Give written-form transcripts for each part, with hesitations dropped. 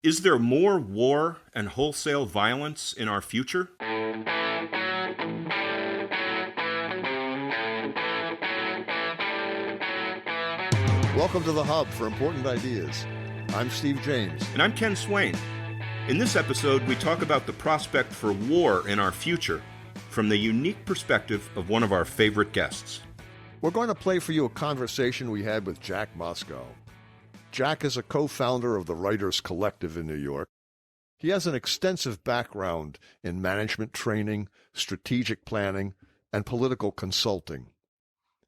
Is there more war and wholesale violence in our future? Welcome to the Hub for Important Ideas. I'm Steve James. And I'm Ken Swain. In this episode, we talk about the prospect for war in our future from the unique perspective of one of our favorite guests. We're going to play for you a conversation we had with Jack Mosscou. Jack is a co-founder of the Writers Collective in New York. He has an extensive background in management training, strategic planning, and political consulting.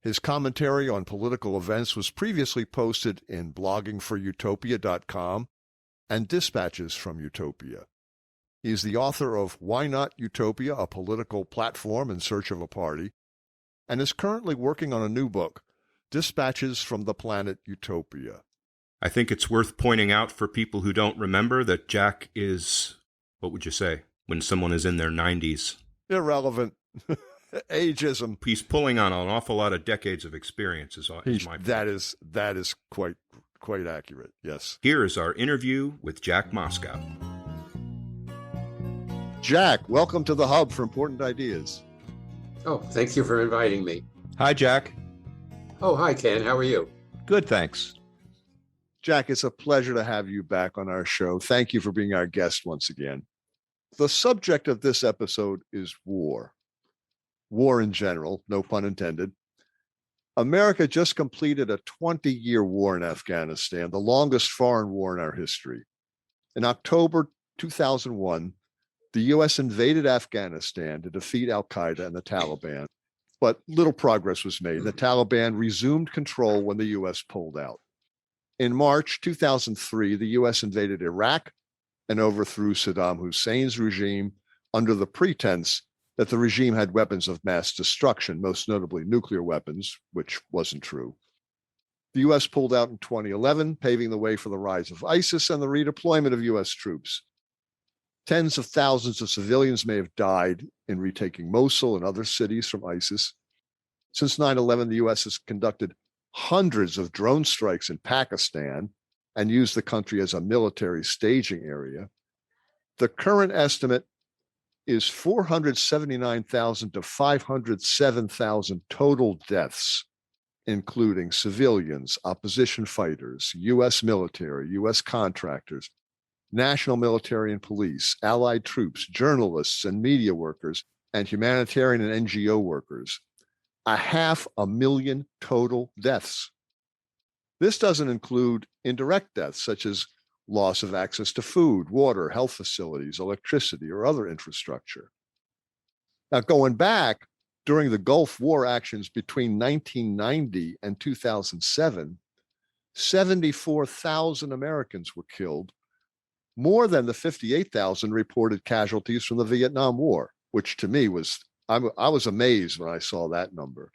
His commentary on political events was previously posted in bloggingforutopia.com and Dispatches from Utopia. He is the author of Why Not Utopia, a Political Platform in Search of a Party, and is currently working on a new book, Dispatches from the Planet Utopia. I think it's worth pointing out for people who don't remember that Jack is, what would you say, when someone is in their 90s? Irrelevant. Ageism. He's pulling on an awful lot of decades of experience, is my point. That is quite accurate, yes. Here is our interview with Jack Mosscou. Jack, welcome to the Hub for Important Ideas. Oh, thank you for inviting me. Hi, Jack. Oh, hi, Ken. How are you? Good, thanks. Jack, it's a pleasure to have you back on our show. Thank you for being our guest once again. The subject of this episode is war. War in general, no pun intended. America just completed a 20-year war in Afghanistan, the longest foreign war in our history. In October 2001, the U.S. invaded Afghanistan to defeat al-Qaeda and the Taliban, but little progress was made. The Taliban resumed control when the U.S. pulled out. In March 2003, the U.S. invaded Iraq and overthrew Saddam Hussein's regime under the pretense that the regime had weapons of mass destruction, most notably nuclear weapons, which wasn't true. The U.S. pulled out in 2011, paving the way for the rise of ISIS and the redeployment of U.S. troops. Tens of thousands of civilians may have died in retaking Mosul and other cities from ISIS. Since 9/11, the U.S. has conducted hundreds of drone strikes in Pakistan and used the country as a military staging area. The current estimate is 479,000 to 507,000 total deaths, including civilians, opposition fighters, U.S. military, U.S. contractors, national military and police, allied troops, journalists and media workers, and humanitarian and NGO workers. 500,000 total deaths. This doesn't include indirect deaths, such as loss of access to food, water, health facilities, electricity, or other infrastructure. Now, going back, during the Gulf War actions between 1990 and 2007, 74,000 Americans were killed, more than the 58,000 reported casualties from the Vietnam War, which to me I was amazed when I saw that number.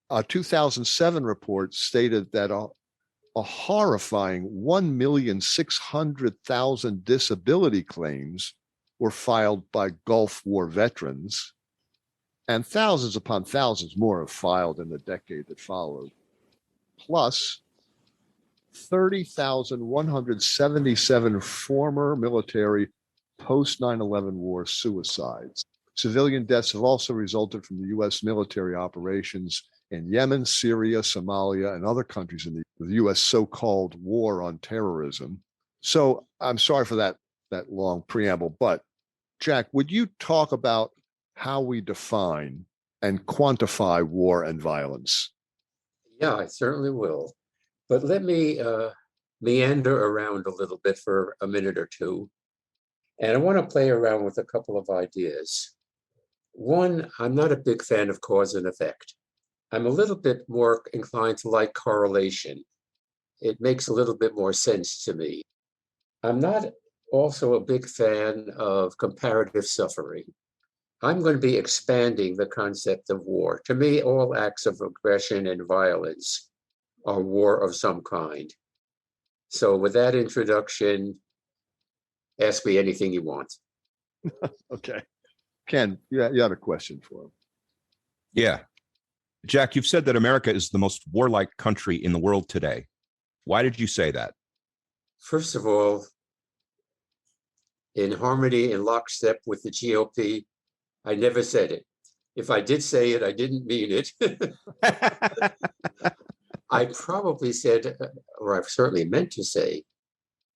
A 2007 report stated that a horrifying 1,600,000 disability claims were filed by Gulf War veterans, and thousands upon thousands more have filed in the decade that followed. Plus, 30,177 former military post 9/11 war suicides. Civilian deaths have also resulted from the U.S. military operations in Yemen, Syria, Somalia, and other countries in the U.S. so-called war on terrorism. So I'm sorry for that long preamble, but Jack, would you talk about how we define and quantify war and violence? Yeah, I certainly will. But let me meander around a little bit for a minute or two. And I want to play around with a couple of ideas. One, I'm not a big fan of cause and effect. I'm a little bit more inclined to like correlation. It makes a little bit more sense to me. I'm not also a big fan of comparative suffering. I'm going to be expanding the concept of war. To me, all acts of aggression and violence are war of some kind. So with that introduction, ask me anything you want. Okay. Ken, you had a question for him. Yeah. Jack, you've said that America is the most warlike country in the world today. Why did you say that? First of all, in harmony and lockstep with the GOP. I never said it. If I did say it, I didn't mean it. I probably said, or I've certainly meant to say,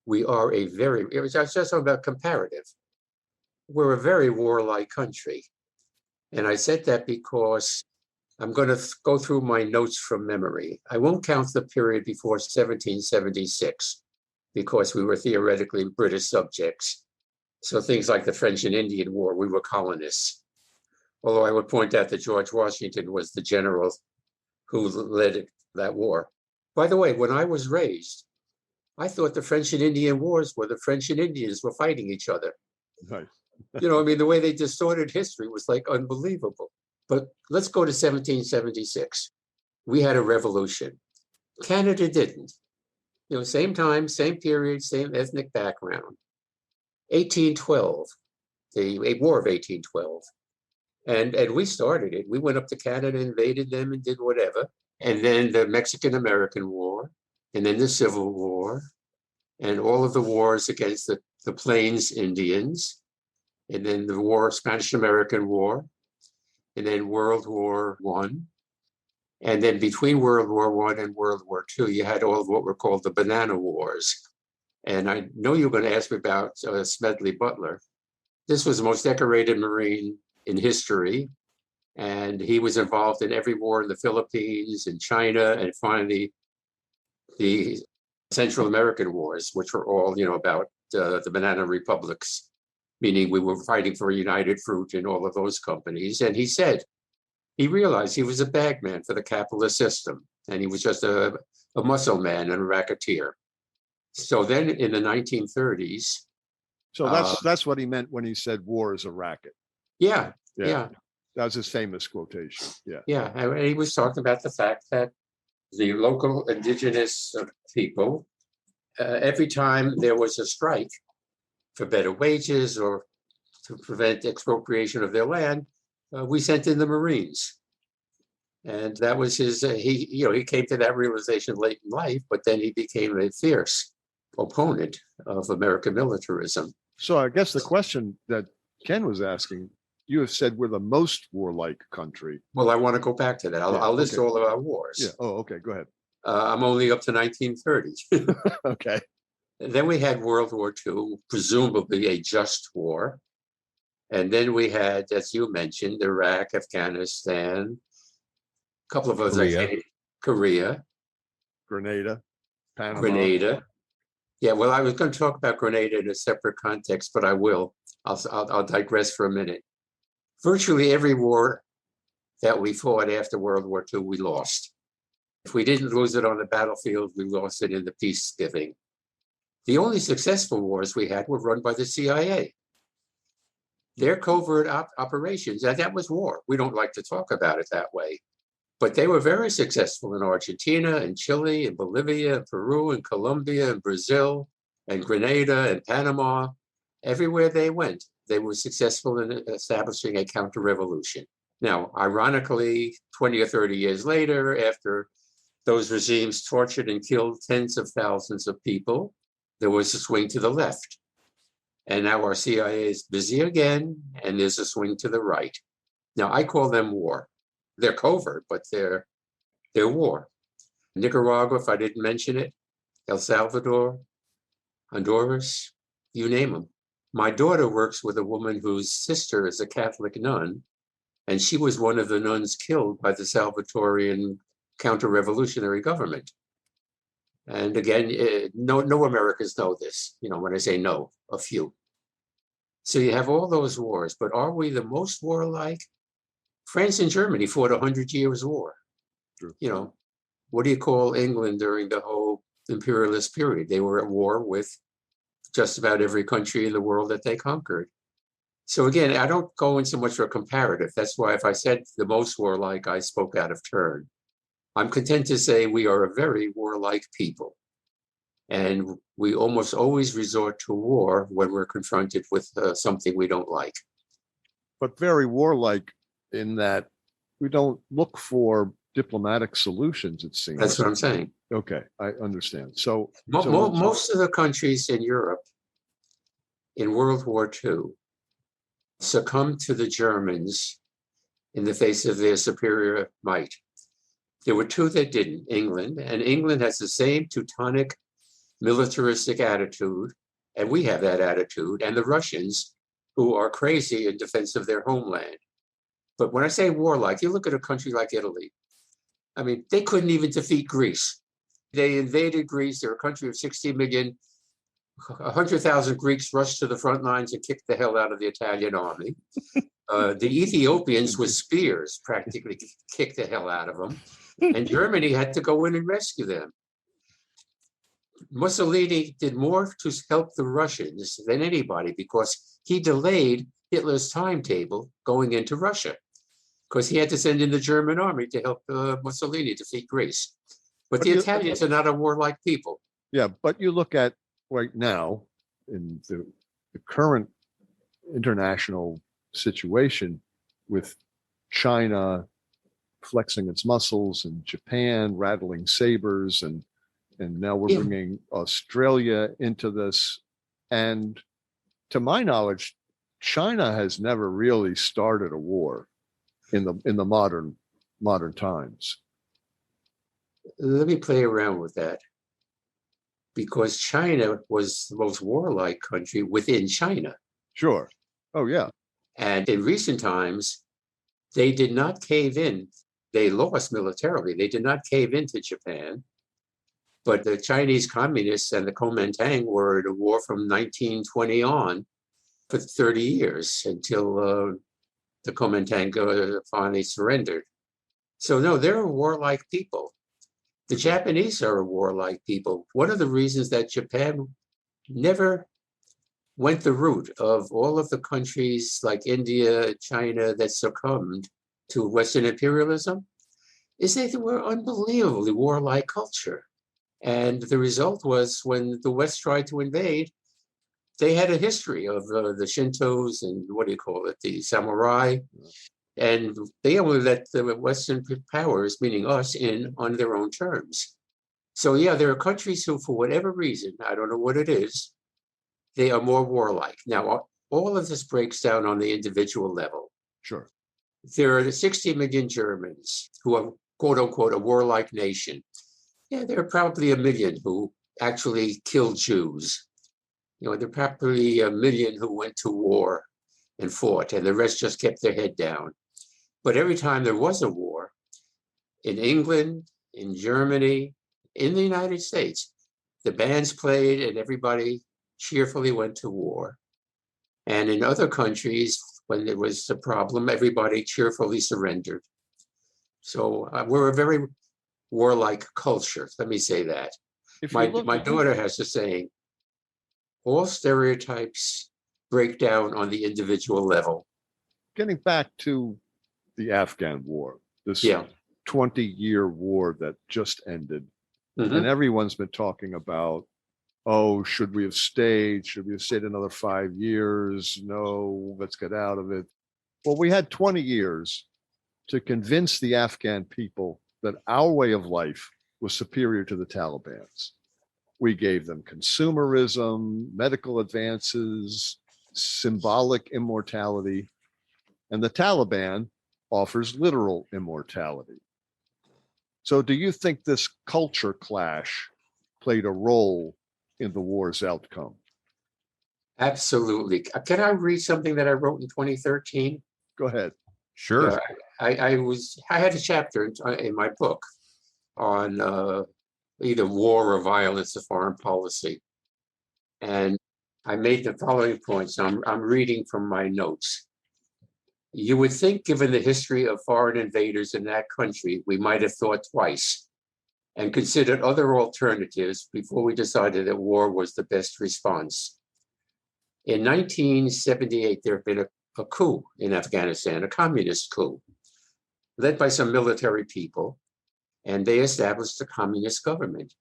we are a very, I was just talking about comparative. We're a very warlike country. And I said that because I'm going to go through my notes from memory. I won't count the period before 1776 because we were theoretically British subjects. So things like the French and Indian War, we were colonists. Although I would point out that George Washington was the general who led that war. By the way, when I was raised, I thought the French and Indian Wars were the French and Indians were fighting each other. Right. You know, I mean, the way they distorted history was like unbelievable. But let's go to 1776. We had a revolution. Canada didn't. You know, same time, same period, same ethnic background. 1812, the War of 1812. And we started it. We went up to Canada, invaded them, and did whatever. And then the Mexican-American War, and then the Civil War, and all of the wars against the Plains Indians, and then the War, Spanish-American War, and then World War I. And then between World War I and World War II, you had all of what were called the Banana Wars. And I know you're going to ask me about Smedley Butler. This was the most decorated Marine in history. And he was involved in every war in the Philippines, in China, and finally the Central American Wars, which were all, you know, about the banana republics, meaning we were fighting for United Fruit and all of those companies. And he said, he realized he was a bagman for the capitalist system, and he was just a muscle man and a racketeer. So then in the 1930s. So that's what he meant when he said war is a racket. Yeah. That was his famous quotation. Yeah. Yeah. And he was talking about the fact that the local indigenous people, every time there was a strike for better wages or to prevent expropriation of their land, we sent in the Marines. And that was his, he came to that realization late in life, but then he became a fierce opponent of American militarism. So I guess the question that Ken was asking, you have said we're the most warlike country. Well, I want to go back to that. I'll list all of our wars. Yeah. Oh, okay. Go ahead. I'm only up to 1930. Okay. And then we had World War II, presumably a just war. And then we had, as you mentioned, Iraq, Afghanistan, a couple of others, Korea, Grenada, Panama. Grenada. Yeah, well, I was going to talk about Grenada in a separate context, but I will. I'll digress for a minute. Virtually every war that we fought after World War II, we lost. If we didn't lose it on the battlefield, we lost it in the peace-giving. The only successful wars we had were run by the CIA. Their covert operations, and that was war. We don't like to talk about it that way. But they were very successful in Argentina and Chile and Bolivia and Peru and Colombia and Brazil and Grenada and Panama. Everywhere they went, they were successful in establishing a counter-revolution. Now, ironically, 20 or 30 years later, after those regimes tortured and killed tens of thousands of people, there was a swing to the left. And now our CIA is busy again, and there's a swing to the right. Now, I call them war. They're covert, but they're war. Nicaragua, if I didn't mention it, El Salvador, Honduras, you name them. My daughter works with a woman whose sister is a Catholic nun, and she was one of the nuns killed by the Salvatorian counter-revolutionary government. And again, no Americans know this. You know, when I say no, a few. So you have all those wars, but are we the most warlike? France and Germany fought 100 years war. True. You know, what do you call England during the whole imperialist period? They were at war with just about every country in the world that they conquered. So again, I don't go in so much for a comparative. That's why if I said the most warlike, I spoke out of turn. I'm content to say we are a very warlike people. And we almost always resort to war when we're confronted with something we don't like. But very warlike in that we don't look for diplomatic solutions, it seems. That's what I'm saying. Okay, I understand. So most of the countries in Europe in World War II succumbed to the Germans in the face of their superior might. There were two that didn't, England, and England has the same Teutonic militaristic attitude, and we have that attitude, and the Russians, who are crazy in defense of their homeland. But when I say warlike, you look at a country like Italy. I mean, they couldn't even defeat Greece. They invaded Greece. They're a country of 60 million. 100,000 Greeks rushed to the front lines and kicked the hell out of the Italian army. The Ethiopians with spears practically kicked the hell out of them. And Germany had to go in and rescue them. Mussolini did more to help the Russians than anybody because he delayed Hitler's timetable going into Russia because he had to send in the German army to help Mussolini defeat Greece. But the Italians are not a warlike people. Yeah, but you look at right now in the current international situation with China flexing its muscles and Japan rattling sabers and now we're bringing Australia into this. And to my knowledge, China has never really started a war in the modern times. Let me play around with that. Because China was the most warlike country within China. Sure. Oh, yeah. And in recent times, they did not cave in. They lost militarily. They did not cave into Japan. But the Chinese communists and the Kuomintang were at a war from 1920 on for 30 years until the Kuomintang finally surrendered. So no, they're a warlike people. The Japanese are a warlike people. One of the reasons that Japan never went the route of all of the countries like India, China that succumbed to Western imperialism is that they were unbelievably warlike culture. And the result was when the West tried to invade, they had a history of the Shintos and the samurai. And they only let the Western powers, meaning us, in on their own terms. So yeah, there are countries who, for whatever reason, I don't know what it is, they are more warlike. Now, all of this breaks down on the individual level. Sure. There are the 60 million Germans who are, quote unquote, a warlike nation. Yeah, there are probably a million who actually killed Jews. There are probably a million who went to war and fought, and the rest just kept their head down. But every time there was a war, in England, in Germany, in the United States, the bands played and everybody cheerfully went to war. And in other countries, when there was a problem, everybody cheerfully surrendered. So we're a very warlike culture, let me say that. My daughter has a saying, all stereotypes break down on the individual level. Getting back to the Afghan war, this 20-year war that just ended, and everyone's been talking about, oh, should we have stayed? Should we have stayed another 5 years? No, let's get out of it. Well, we had 20 years to convince the Afghan people that our way of life was superior to the Taliban's. We gave them consumerism, medical advances, symbolic immortality, and the Taliban offers literal immortality. So do you think this culture clash played a role in the war's outcome? Absolutely. Can I read something that I wrote in 2013? Go ahead. Sure. I had a chapter in my book on either war or violence or foreign policy. And I made the following points. I'm reading from my notes. You would think, given the history of foreign invaders in that country, we might have thought twice and considered other alternatives before we decided that war was the best response. In 1978, there had been a coup in Afghanistan, a communist coup, led by some military people, and they established a communist government.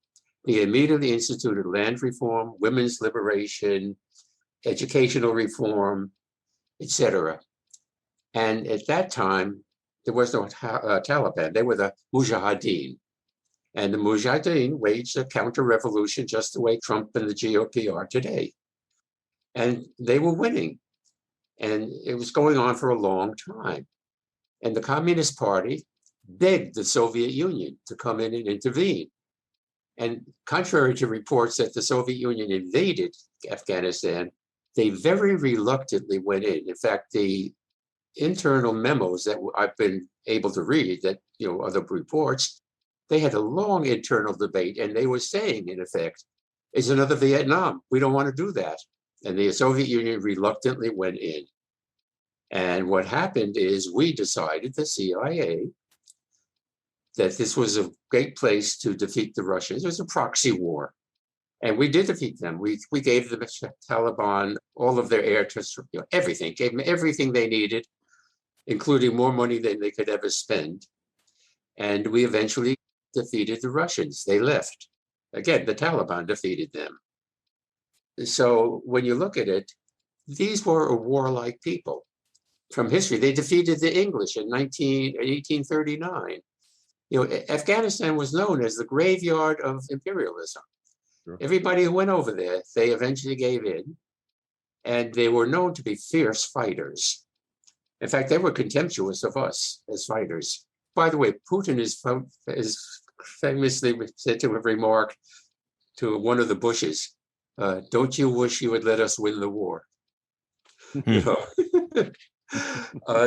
They immediately instituted land reform, women's liberation, educational reform, etc. And at that time, there was no Taliban. They were the Mujahideen. And the Mujahideen waged a counter-revolution just the way Trump and the GOP are today. And they were winning. And it was going on for a long time. And the Communist Party begged the Soviet Union to come in and intervene. And contrary to reports that the Soviet Union invaded Afghanistan, they very reluctantly went in. In fact, the internal memos that I've been able to read, that, other reports, they had a long internal debate, and they were saying, in effect, it's another Vietnam. We don't want to do that. And the Soviet Union reluctantly went in. And what happened is we decided, the CIA, that this was a great place to defeat the Russians. It was a proxy war. And we did defeat them. We gave the Taliban all of their air to, everything, gave them everything they needed, including more money than they could ever spend. And we eventually defeated the Russians. They left. Again, the Taliban defeated them. So when you look at it, these were a warlike people. From history, they defeated the English in 1839. Afghanistan was known as the graveyard of imperialism. Sure. Everybody who went over there, they eventually gave in, and they were known to be fierce fighters. In fact, they were contemptuous of us as fighters. By the way, Putin is famously said to have remarked to one of the Bushes, "Don't you wish you would let us win the war?"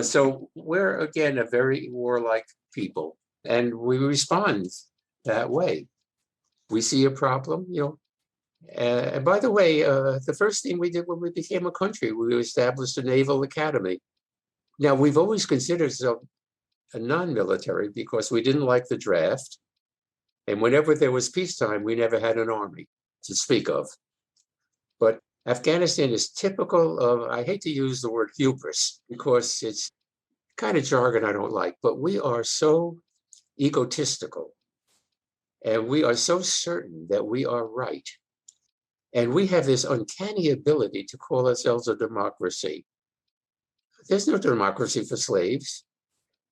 So we're, again, a very warlike people, and we respond that way. We see a problem, and by the way, the first thing we did when we became a country, we established a naval academy. Now, we've always considered ourselves a non-military because we didn't like the draft. And whenever there was peacetime, we never had an army to speak of. But Afghanistan is typical of, I hate to use the word hubris because it's kind of jargon I don't like, but we are so egotistical and we are so certain that we are right. And we have this uncanny ability to call ourselves a democracy. There's no democracy for slaves.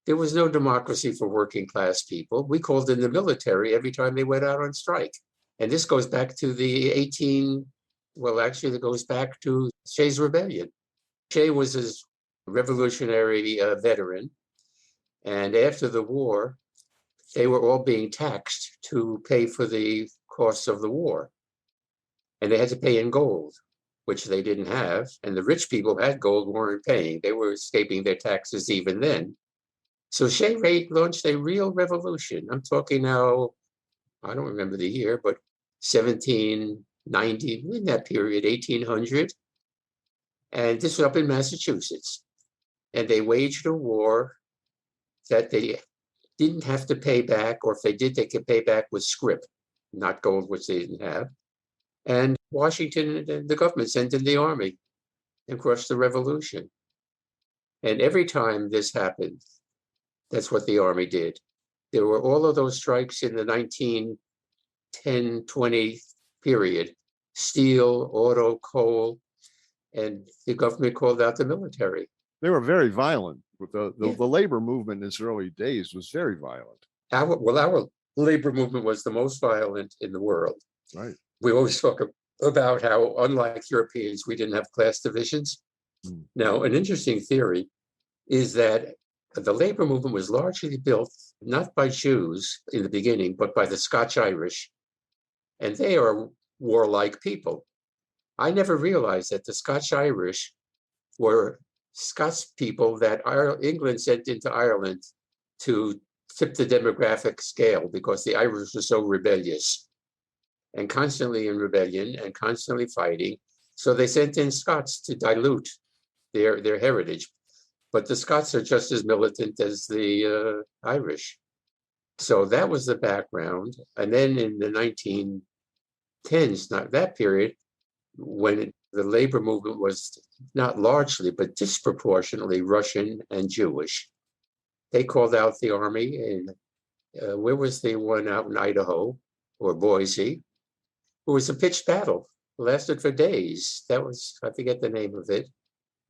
There was no democracy for working class people. We called in the military every time they went out on strike. And this goes back to the it goes back to Che's rebellion. Che was a revolutionary veteran. And after the war, they were all being taxed to pay for the costs of the war. And they had to pay in gold, which they didn't have. And the rich people had gold, weren't paying. They were escaping their taxes even then. So Che launched a real revolution. I'm talking now, I don't remember the year, but 1790, in that period, 1800. And this was up in Massachusetts. And they waged a war that they didn't have to pay back, or if they did, they could pay back with scrip, not gold, which they didn't have. And Washington and the government sent in the army and crushed the revolution. And every time this happened, that's what the army did. There were all of those strikes in the 1910-20 period, steel, auto, coal, and the government called out the military. They were very violent. The labor movement in its early days was very violent. Our labor movement was the most violent in the world. Right. We always talk about how, unlike Europeans, we didn't have class divisions. Now, an interesting theory is that the labor movement was largely built not by Jews in the beginning, but by the Scotch-Irish. And they are warlike people. I never realized that the Scotch-Irish were Scots people that England sent into Ireland to tip the demographic scale because the Irish were so rebellious and constantly in rebellion and constantly fighting. So they sent in Scots to dilute their heritage. But the Scots are just as militant as the Irish. So that was the background. And then in the 1910s, not that period, when the labor movement was not largely, but disproportionately Russian and Jewish, they called out the army. And where was the one out in Idaho or Boise? It was a pitched battle. It lasted for days. That was, I forget the name of it.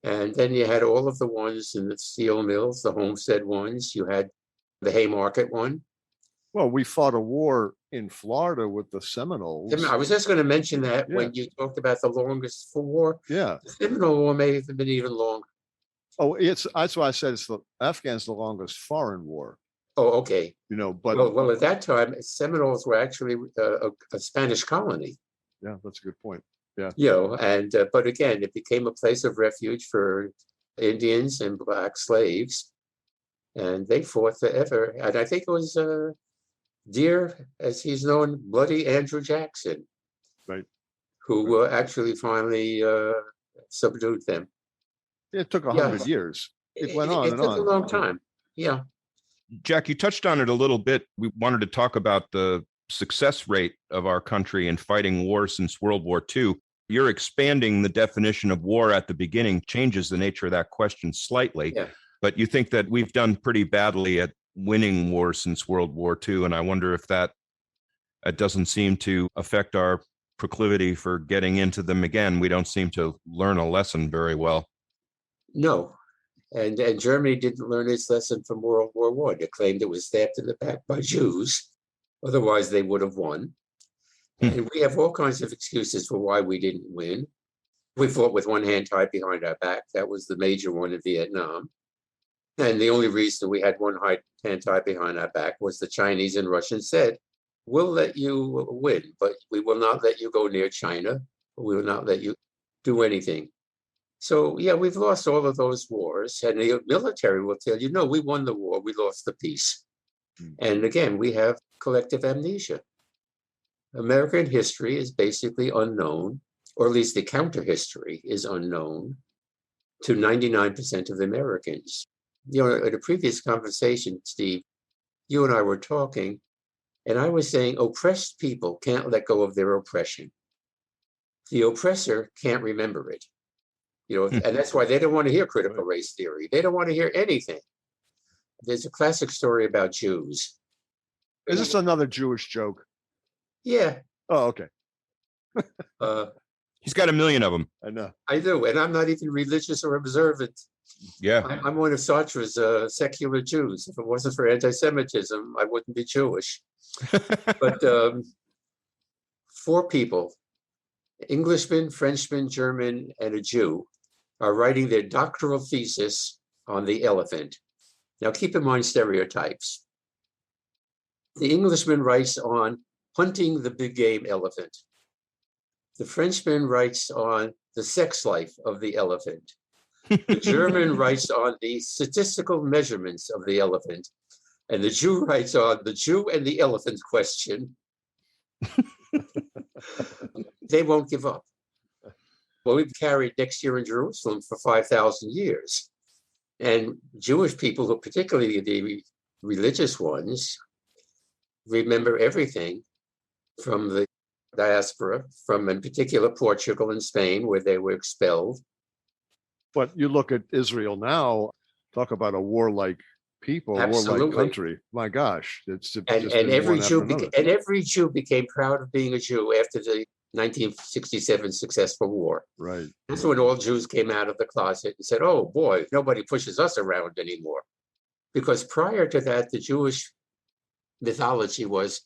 And then you had all of the ones in the steel mills, the Homestead ones. You had the Haymarket one. Well, we fought a war in Florida with the Seminoles. I was just going to mention that Yeah. when you talked about the longest war, Yeah. the Seminole War may have been even longer. Oh, that's why I said it's the Afghan's the longest foreign war. Oh, okay. But well, at that time, Seminoles were actually a Spanish colony. yeah, that's a good point. Yeah. And but again, it became a place of refuge for Indians and black slaves, and they fought forever. And I think it was dear, as he's known, Bloody Andrew Jackson, Right. who actually finally subdued them. It took 100 years. It went on It and took on. a long time. Yeah. Jack, you touched on it a little bit. We wanted to talk about the success rate of our country in fighting war since World War II. You're expanding the definition of war at the beginning, changes the nature of that question slightly. Yeah. But you think that we've done pretty badly at winning wars since World War II. And I wonder if that doesn't seem to affect our proclivity for getting into them again. We don't seem to learn a lesson very well. No. And Germany didn't learn its lesson from World War I. It claimed it was stabbed in the back by Jews. Otherwise, they would have won. And we have all kinds of excuses for why we didn't win. We fought with one hand tied behind our back. That was the major one in Vietnam. And the only reason we had one hand tied behind our back was the Chinese and Russians said, we'll let you win, but we will not let you go near China. We will not let you do anything. So, yeah, we've lost all of those wars. And the military will tell you, no, we won the war. We lost the peace. And again, we have collective amnesia. American history is basically unknown, or at least the counter history is unknown to 99% of Americans. In a previous conversation, Steve, you and I were talking, and I was saying oppressed people can't let go of their oppression. The oppressor can't remember it. And that's why they don't want to hear critical race theory. They don't want to hear anything. There's a classic story about Jews. Is this another Jewish joke? Yeah. Oh, okay. He's got a million of them. I know. I do. And I'm not even religious or observant. Yeah. I'm one of Sartre's secular Jews. If it wasn't for anti-Semitism, I wouldn't be Jewish. But 4 people, Englishman, Frenchman, German, and a Jew, are writing their doctoral thesis on the elephant. Now, keep in mind stereotypes. The Englishman writes on hunting the big game elephant. The Frenchman writes on the sex life of the elephant. The German writes on the statistical measurements of the elephant. And the Jew writes on the Jew and the elephant question. They won't give up. Well, we've carried next year in Jerusalem for 5,000 years. And Jewish people, particularly the religious ones, remember everything from the diaspora, from in particular Portugal and Spain, where they were expelled. But you look at Israel now, talk about a warlike people, a warlike Absolutely. country. My gosh, it's just And been every one after Jew another. and every Jew became proud of being a Jew after the 1967 successful war. Right. That's when all Jews came out of the closet and said, oh boy, nobody pushes us around anymore. Because prior to that, the Jewish mythology was,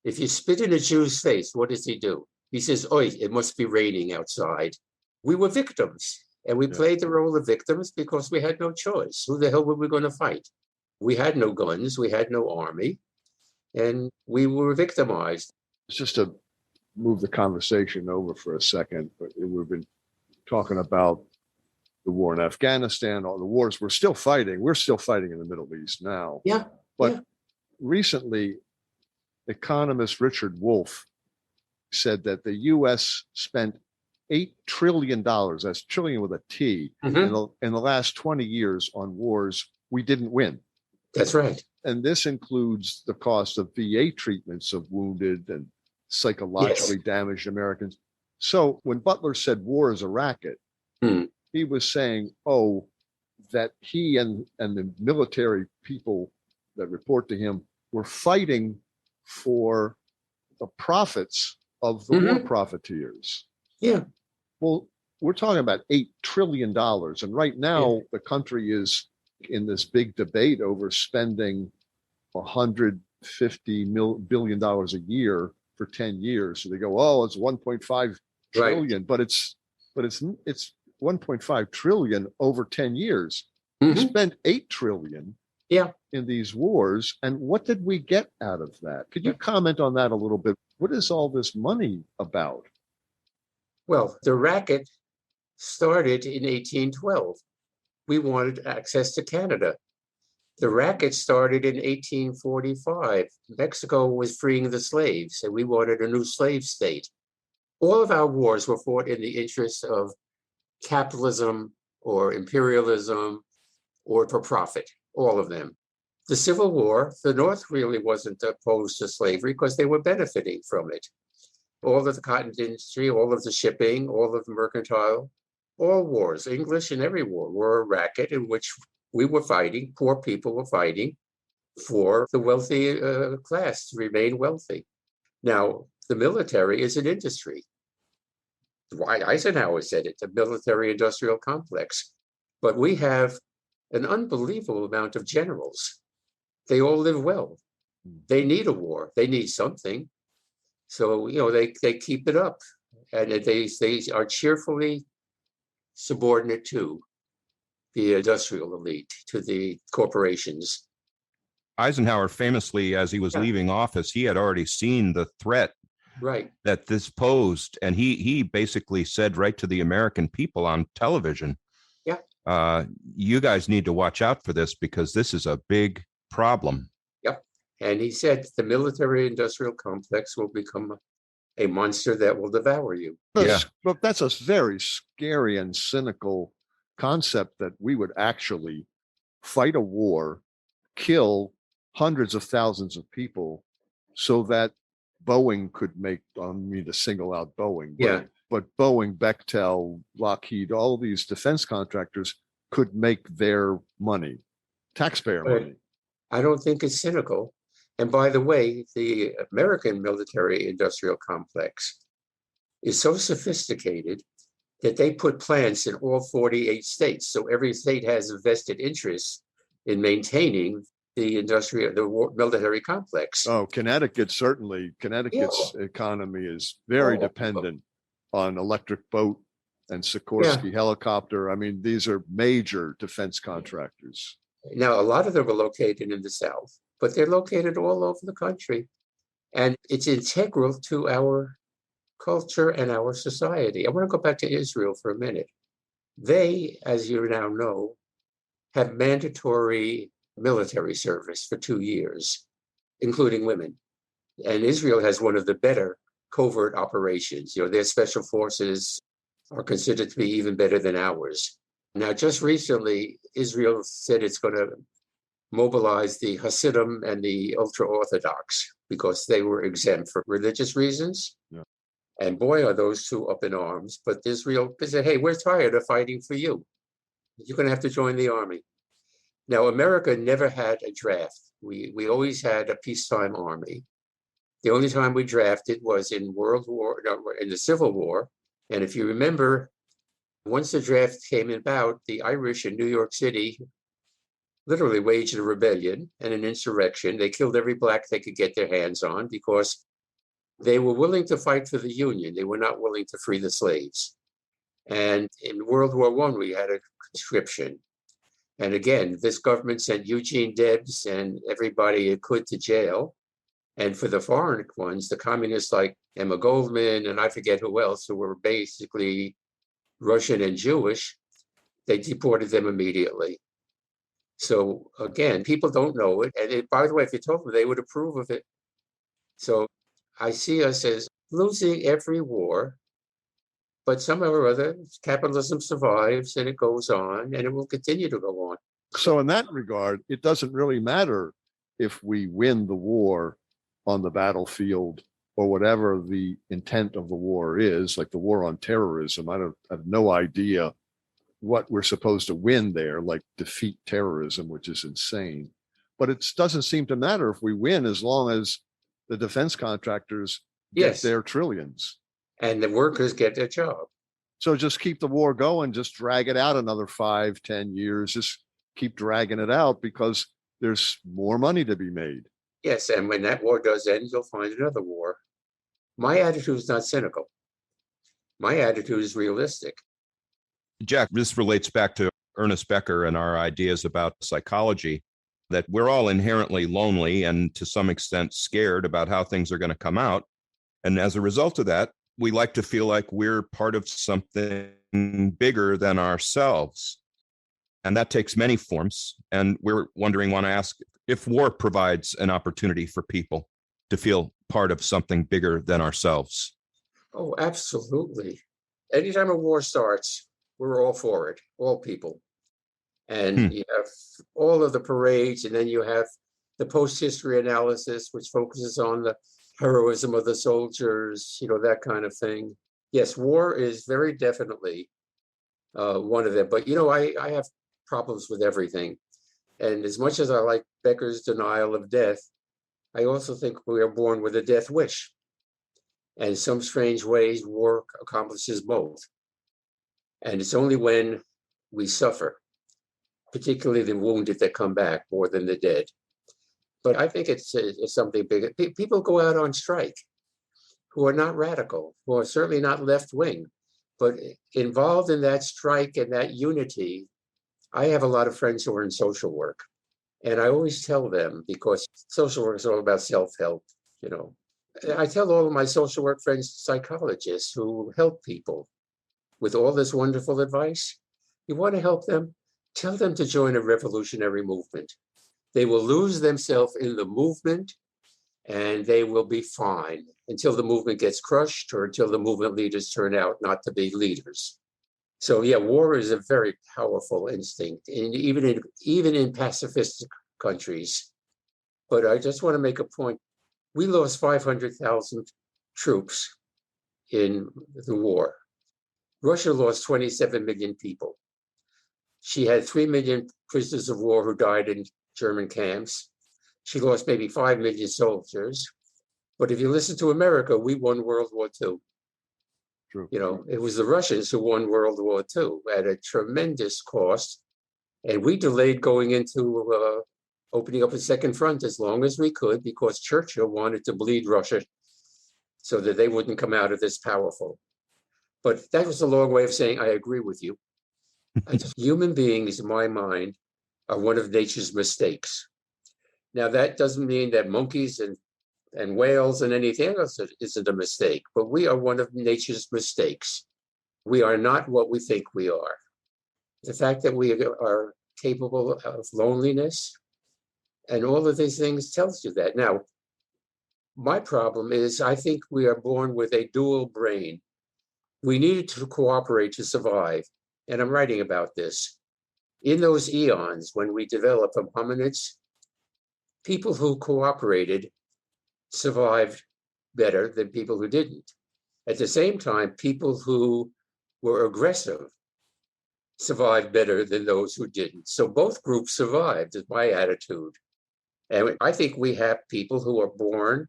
if you spit in a Jew's face, what does he do? He says, oi, it must be raining outside. We were victims, and we played the role of victims because we had no choice. Who the hell were we going to fight? We had no guns, we had no army, and we were victimized. It's just to move the conversation over for a second, but we've been talking about the war in Afghanistan, all the wars we're still fighting. We're still fighting in the Middle East now. Yeah. But recently, economist Richard Wolff said that the U.S. spent $8 trillion, that's trillion with a T, in the last 20 years on wars we didn't win. That's right. And this includes the cost of VA treatments of wounded and psychologically damaged Americans. So when Butler said war is a racket, he was saying, that he and the military people that report to him were fighting for the profits of the war profiteers. Yeah. Well, we're talking about $8 trillion. And right now, the country is in this big debate over spending $150 billion a year for 10 years. So they go, oh, it's 1.5 trillion, but it's 1.5 trillion over 10 years. We Mhm. spent 8 trillion Yeah. in these wars. And what did we get out of that? Could you comment on that a little bit? What is all this money about? Well, the racket started in 1812. We wanted access to Canada. The racket started in 1845. Mexico was freeing the slaves, and we wanted a new slave state. All of our wars were fought in the interest of capitalism or imperialism or for profit, all of them. The Civil War, the North really wasn't opposed to slavery because they were benefiting from it. All of the cotton industry, all of the shipping, all of the mercantile, all wars, English and every war, were a racket in which we were fighting, poor people were fighting for the wealthy class to remain wealthy. Now, the military is an industry. Dwight Eisenhower said it, the military industrial complex. But we have an unbelievable amount of generals. They all live well. They need a war. They need something. So, they keep it up. And they are cheerfully subordinate to the industrial elite, to the corporations. Eisenhower famously, as he was leaving office, he had already seen the threat that this posed. And he basically said right to the American people on television, you guys need to watch out for this because this is a big problem. Yep. And he said the military industrial complex will become a monster that will devour you. But that's a very scary and cynical concept that we would actually fight a war, kill hundreds of thousands of people so that Boeing could make, I don't mean to single out Boeing, but Boeing, Bechtel, Lockheed, all these defense contractors could make their money, taxpayer money. I don't think it's cynical. And by the way, the American military industrial complex is so sophisticated that they put plants in all 48 states. So every state has a vested interest in maintaining the military complex. Oh, Connecticut's economy is very dependent on Electric Boat and Sikorsky helicopter. I mean, these are major defense contractors. Now, a lot of them are located in the South, but they're located all over the country. And it's integral to our culture and our society. I want to go back to Israel for a minute. They, as you now know, have mandatory military service for 2 years, including women. And Israel has one of the better covert operations. Their special forces are considered to be even better than ours. Now, just recently, Israel said it's going to mobilize the Hasidim and the ultra-Orthodox because they were exempt for religious reasons. Yeah. And boy, are those two up in arms. But Israel said, hey, we're tired of fighting for you. You're going to have to join the army. Now, America never had a draft. We always had a peacetime army. The only time we drafted was in in the Civil War. And if you remember, once the draft came about, the Irish in New York City literally waged a rebellion and an insurrection. They killed every black they could get their hands on because they were willing to fight for the Union. They were not willing to free the slaves. And in World War I, we had a conscription. And again, this government sent Eugene Debs and everybody it could to jail. And for the foreign ones, the communists like Emma Goldman and I forget who else, who were basically Russian and Jewish, they deported them immediately. So again, people don't know it. And by the way, if you told them, they would approve of it. So I see us as losing every war, but somehow or other, capitalism survives and it goes on and it will continue to go on. So in that regard, it doesn't really matter if we win the war on the battlefield or whatever the intent of the war is, like the war on terrorism. I have no idea what we're supposed to win there, like defeat terrorism, which is insane. But it doesn't seem to matter if we win as long as the defense contractors get their trillions. And the workers get their job. So just keep the war going, just drag it out another 5-10 years, just keep dragging it out because there's more money to be made. Yes, and when that war does end, you'll find another war. My attitude is not cynical. My attitude is realistic. Jack, this relates back to Ernest Becker and our ideas about psychology, that we're all inherently lonely and to some extent scared about how things are going to come out. And as a result of that, we like to feel like we're part of something bigger than ourselves. And that takes many forms. And we're wondering, want to ask if war provides an opportunity for people to feel part of something bigger than ourselves. Oh, absolutely. Anytime a war starts, we're all for it, all people. And you have all of the parades, and then you have the post-history analysis, which focuses on the heroism of the soldiers, that kind of thing. Yes, war is very definitely one of them. But, I have problems with everything. And as much as I like Becker's denial of death, I also think we are born with a death wish. And in some strange ways, war accomplishes both. And it's only when we suffer, particularly the wounded, that come back more than the dead. But I think it's something bigger. People go out on strike who are not radical, who are certainly not left-wing, but involved in that strike and that unity. I have a lot of friends who are in social work, and I always tell them, because social work is all about self-help, I tell all of my social work friends, psychologists who help people with all this wonderful advice, you want to help them, tell them to join a revolutionary movement. They will lose themselves in the movement, and they will be fine until the movement gets crushed or until the movement leaders turn out not to be leaders. So yeah, war is a very powerful instinct, and even in pacifist countries. But I just want to make a point. We lost 500,000 troops in the war. Russia lost 27 million people. She had 3 million prisoners of war who died in German camps. She lost maybe 5 million soldiers. But if you listen to America, we won World War II. True. It was the Russians who won World War II at a tremendous cost. And we delayed going into opening up a second front as long as we could, because Churchill wanted to bleed Russia so that they wouldn't come out of this powerful. But that was a long way of saying, I agree with you. Human beings, in my mind, are one of nature's mistakes. Now, that doesn't mean that monkeys and whales and anything else isn't a mistake, but we are one of nature's mistakes. We are not what we think we are. The fact that we are capable of loneliness and all of these things tells you that. Now, my problem is I think we are born with a dual brain. We needed to cooperate to survive. And I'm writing about this. In those eons when we developed from hominids, people who cooperated survived better than people who didn't. At the same time, people who were aggressive survived better than those who didn't. So both groups survived, is my attitude. And I think we have people who are born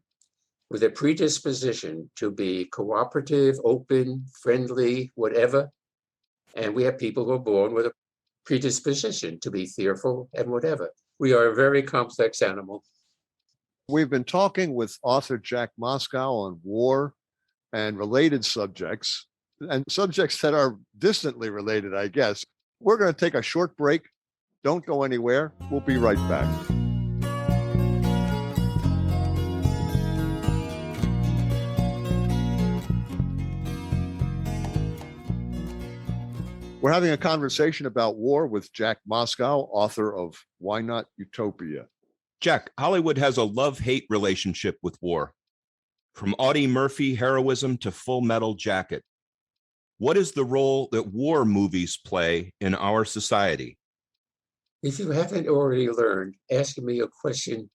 with a predisposition to be cooperative, open, friendly, whatever. And we have people who are born with a predisposition to be fearful and whatever. We are a very complex animal. We've been talking with author Jack Mosscou on war and related subjects, and subjects that are distantly related, I guess. We're going to take a short break. Don't go anywhere. We'll be right back. We're having a conversation about war with Jack Mosscou, author of Why Not Utopia? Jack, Hollywood has a love-hate relationship with war. From Audie Murphy heroism to Full Metal Jacket. What is the role that war movies play in our society? If you haven't already learned, asking me a question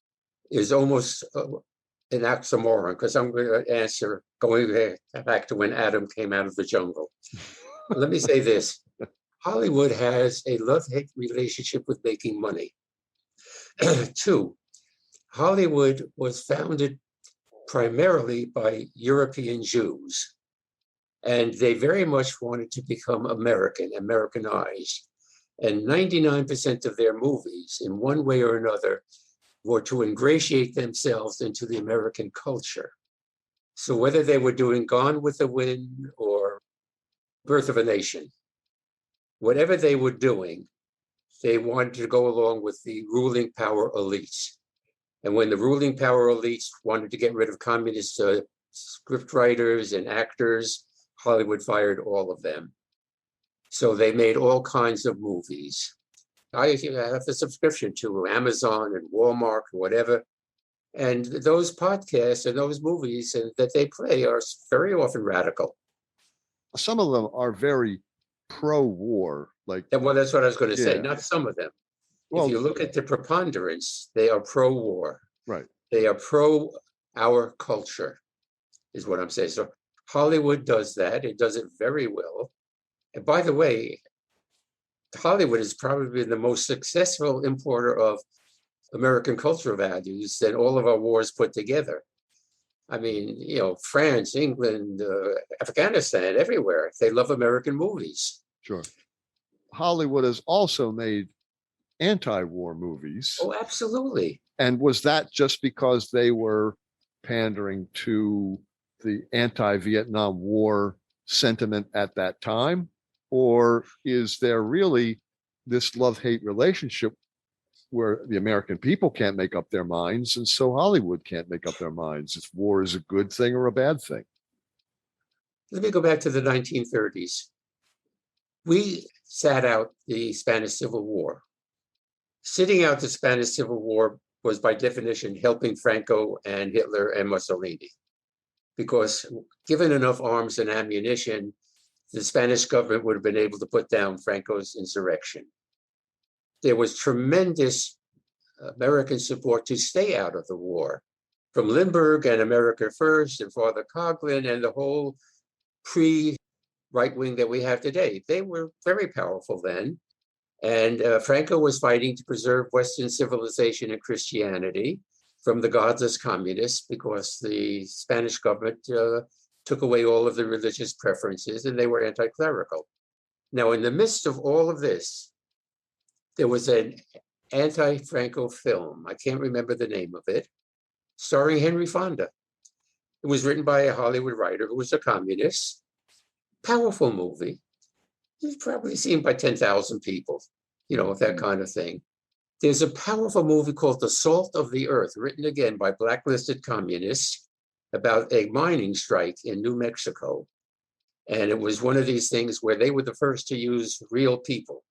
is almost an oxymoron, because I'm going to answer going back to when Adam came out of the jungle. Let me say this. Hollywood has a love-hate relationship with making money. 2, Hollywood was founded primarily by European Jews, and they very much wanted to become Americanized. And 99% of their movies, in one way or another, were to ingratiate themselves into the American culture. So whether they were doing Gone with the Wind or Birth of a Nation, whatever they were doing, they wanted to go along with the ruling power elites. And when the ruling power elites wanted to get rid of communist scriptwriters and actors, Hollywood fired all of them. So they made all kinds of movies. I have a subscription to Amazon and Walmart or whatever. And those podcasts and those movies that they play are very often radical. Some of them are very pro-war, like. And well, that's what I was going to say. Yeah. Not some of them. Well, If you look at the preponderance, they are pro-war. right. They are pro our culture, is what I'm saying. So Hollywood does that. It does it very well. And by the way, Hollywood has probably been the most successful importer of American cultural values than all of our wars put together. I mean, France, England, Afghanistan, everywhere. They love American movies. Sure. Hollywood has also made anti-war movies. Oh, absolutely. And was that just because they were pandering to the anti-Vietnam War sentiment at that time? Or is there really this love-hate relationship where the American people can't make up their minds, and so Hollywood can't make up their minds if war is a good thing or a bad thing? Let me go back to the 1930s. We sat out the Spanish Civil War. Sitting out the Spanish Civil War was by definition helping Franco and Hitler and Mussolini, because given enough arms and ammunition, the Spanish government would have been able to put down Franco's insurrection. There was tremendous American support to stay out of the war, from Lindbergh and America First and Father Coughlin and the whole pre-right wing that we have today. They were very powerful then. And Franco was fighting to preserve Western civilization and Christianity from the godless communists, because the Spanish government took away all of the religious preferences and they were anti-clerical. Now, in the midst of all of this, there was an anti-Franco film, I can't remember the name of it, starring Henry Fonda. It was written by a Hollywood writer who was a communist. Powerful movie. It's probably seen by 10,000 people, that kind of thing. There's a powerful movie called The Salt of the Earth, written again by blacklisted communists, about a mining strike in New Mexico. And it was one of these things where they were the first to use real people.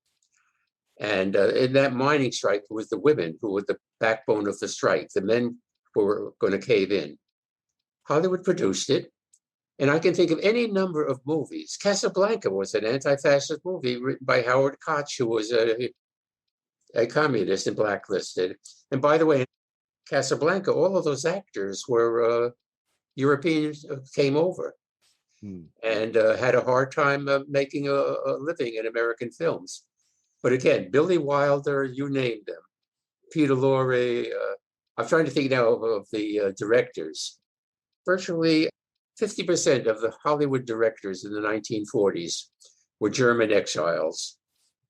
And in that mining strike, it was the women who were the backbone of the strike. The men were going to cave in. Hollywood produced it. And I can think of any number of movies. Casablanca was an anti-fascist movie written by Howard Koch, who was a communist and blacklisted. And by the way, Casablanca, all of those actors were Europeans who came over and had a hard time making a living in American films. But again, Billy Wilder, you named them. Peter Lorre. I'm trying to think now of the directors. Virtually 50% of the Hollywood directors in the 1940s were German exiles.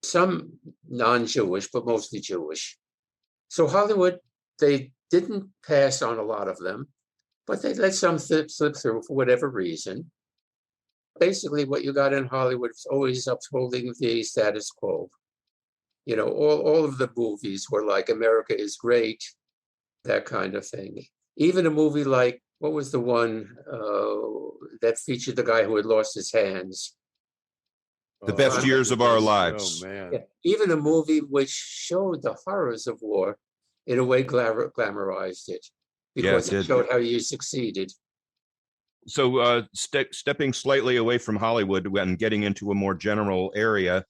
Some non-Jewish, but mostly Jewish. So Hollywood, they didn't pass on a lot of them, but they let some slip through for whatever reason. Basically, what you got in Hollywood is always upholding the status quo. All of the movies were like America is great, that kind of thing. Even a movie like, what was the one that featured the guy who had lost his hands? The Best Years of Our Lives. Oh, man. Yeah. Even a movie which showed the horrors of war, in a way glamorized it, because it showed how you succeeded. So stepping slightly away from Hollywood and getting into a more general area,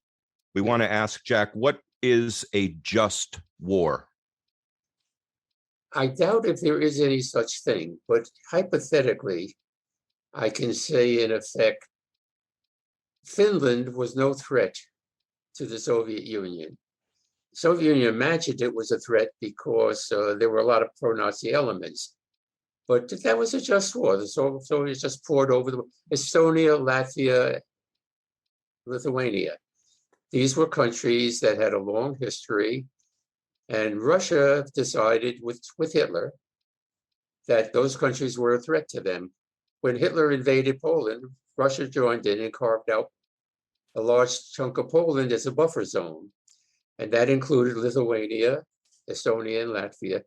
we want to ask Jack, what is a just war? I doubt if there is any such thing, but hypothetically, I can say in effect, Finland was no threat to the Soviet Union. The Soviet Union imagined it was a threat because there were a lot of pro-Nazi elements. But that was a just war. The Soviets just poured over Estonia, Latvia, Lithuania. These were countries that had a long history. And Russia decided with Hitler that those countries were a threat to them. When Hitler invaded Poland, Russia joined in and carved out a large chunk of Poland as a buffer zone. And that included Lithuania, Estonia, and Latvia.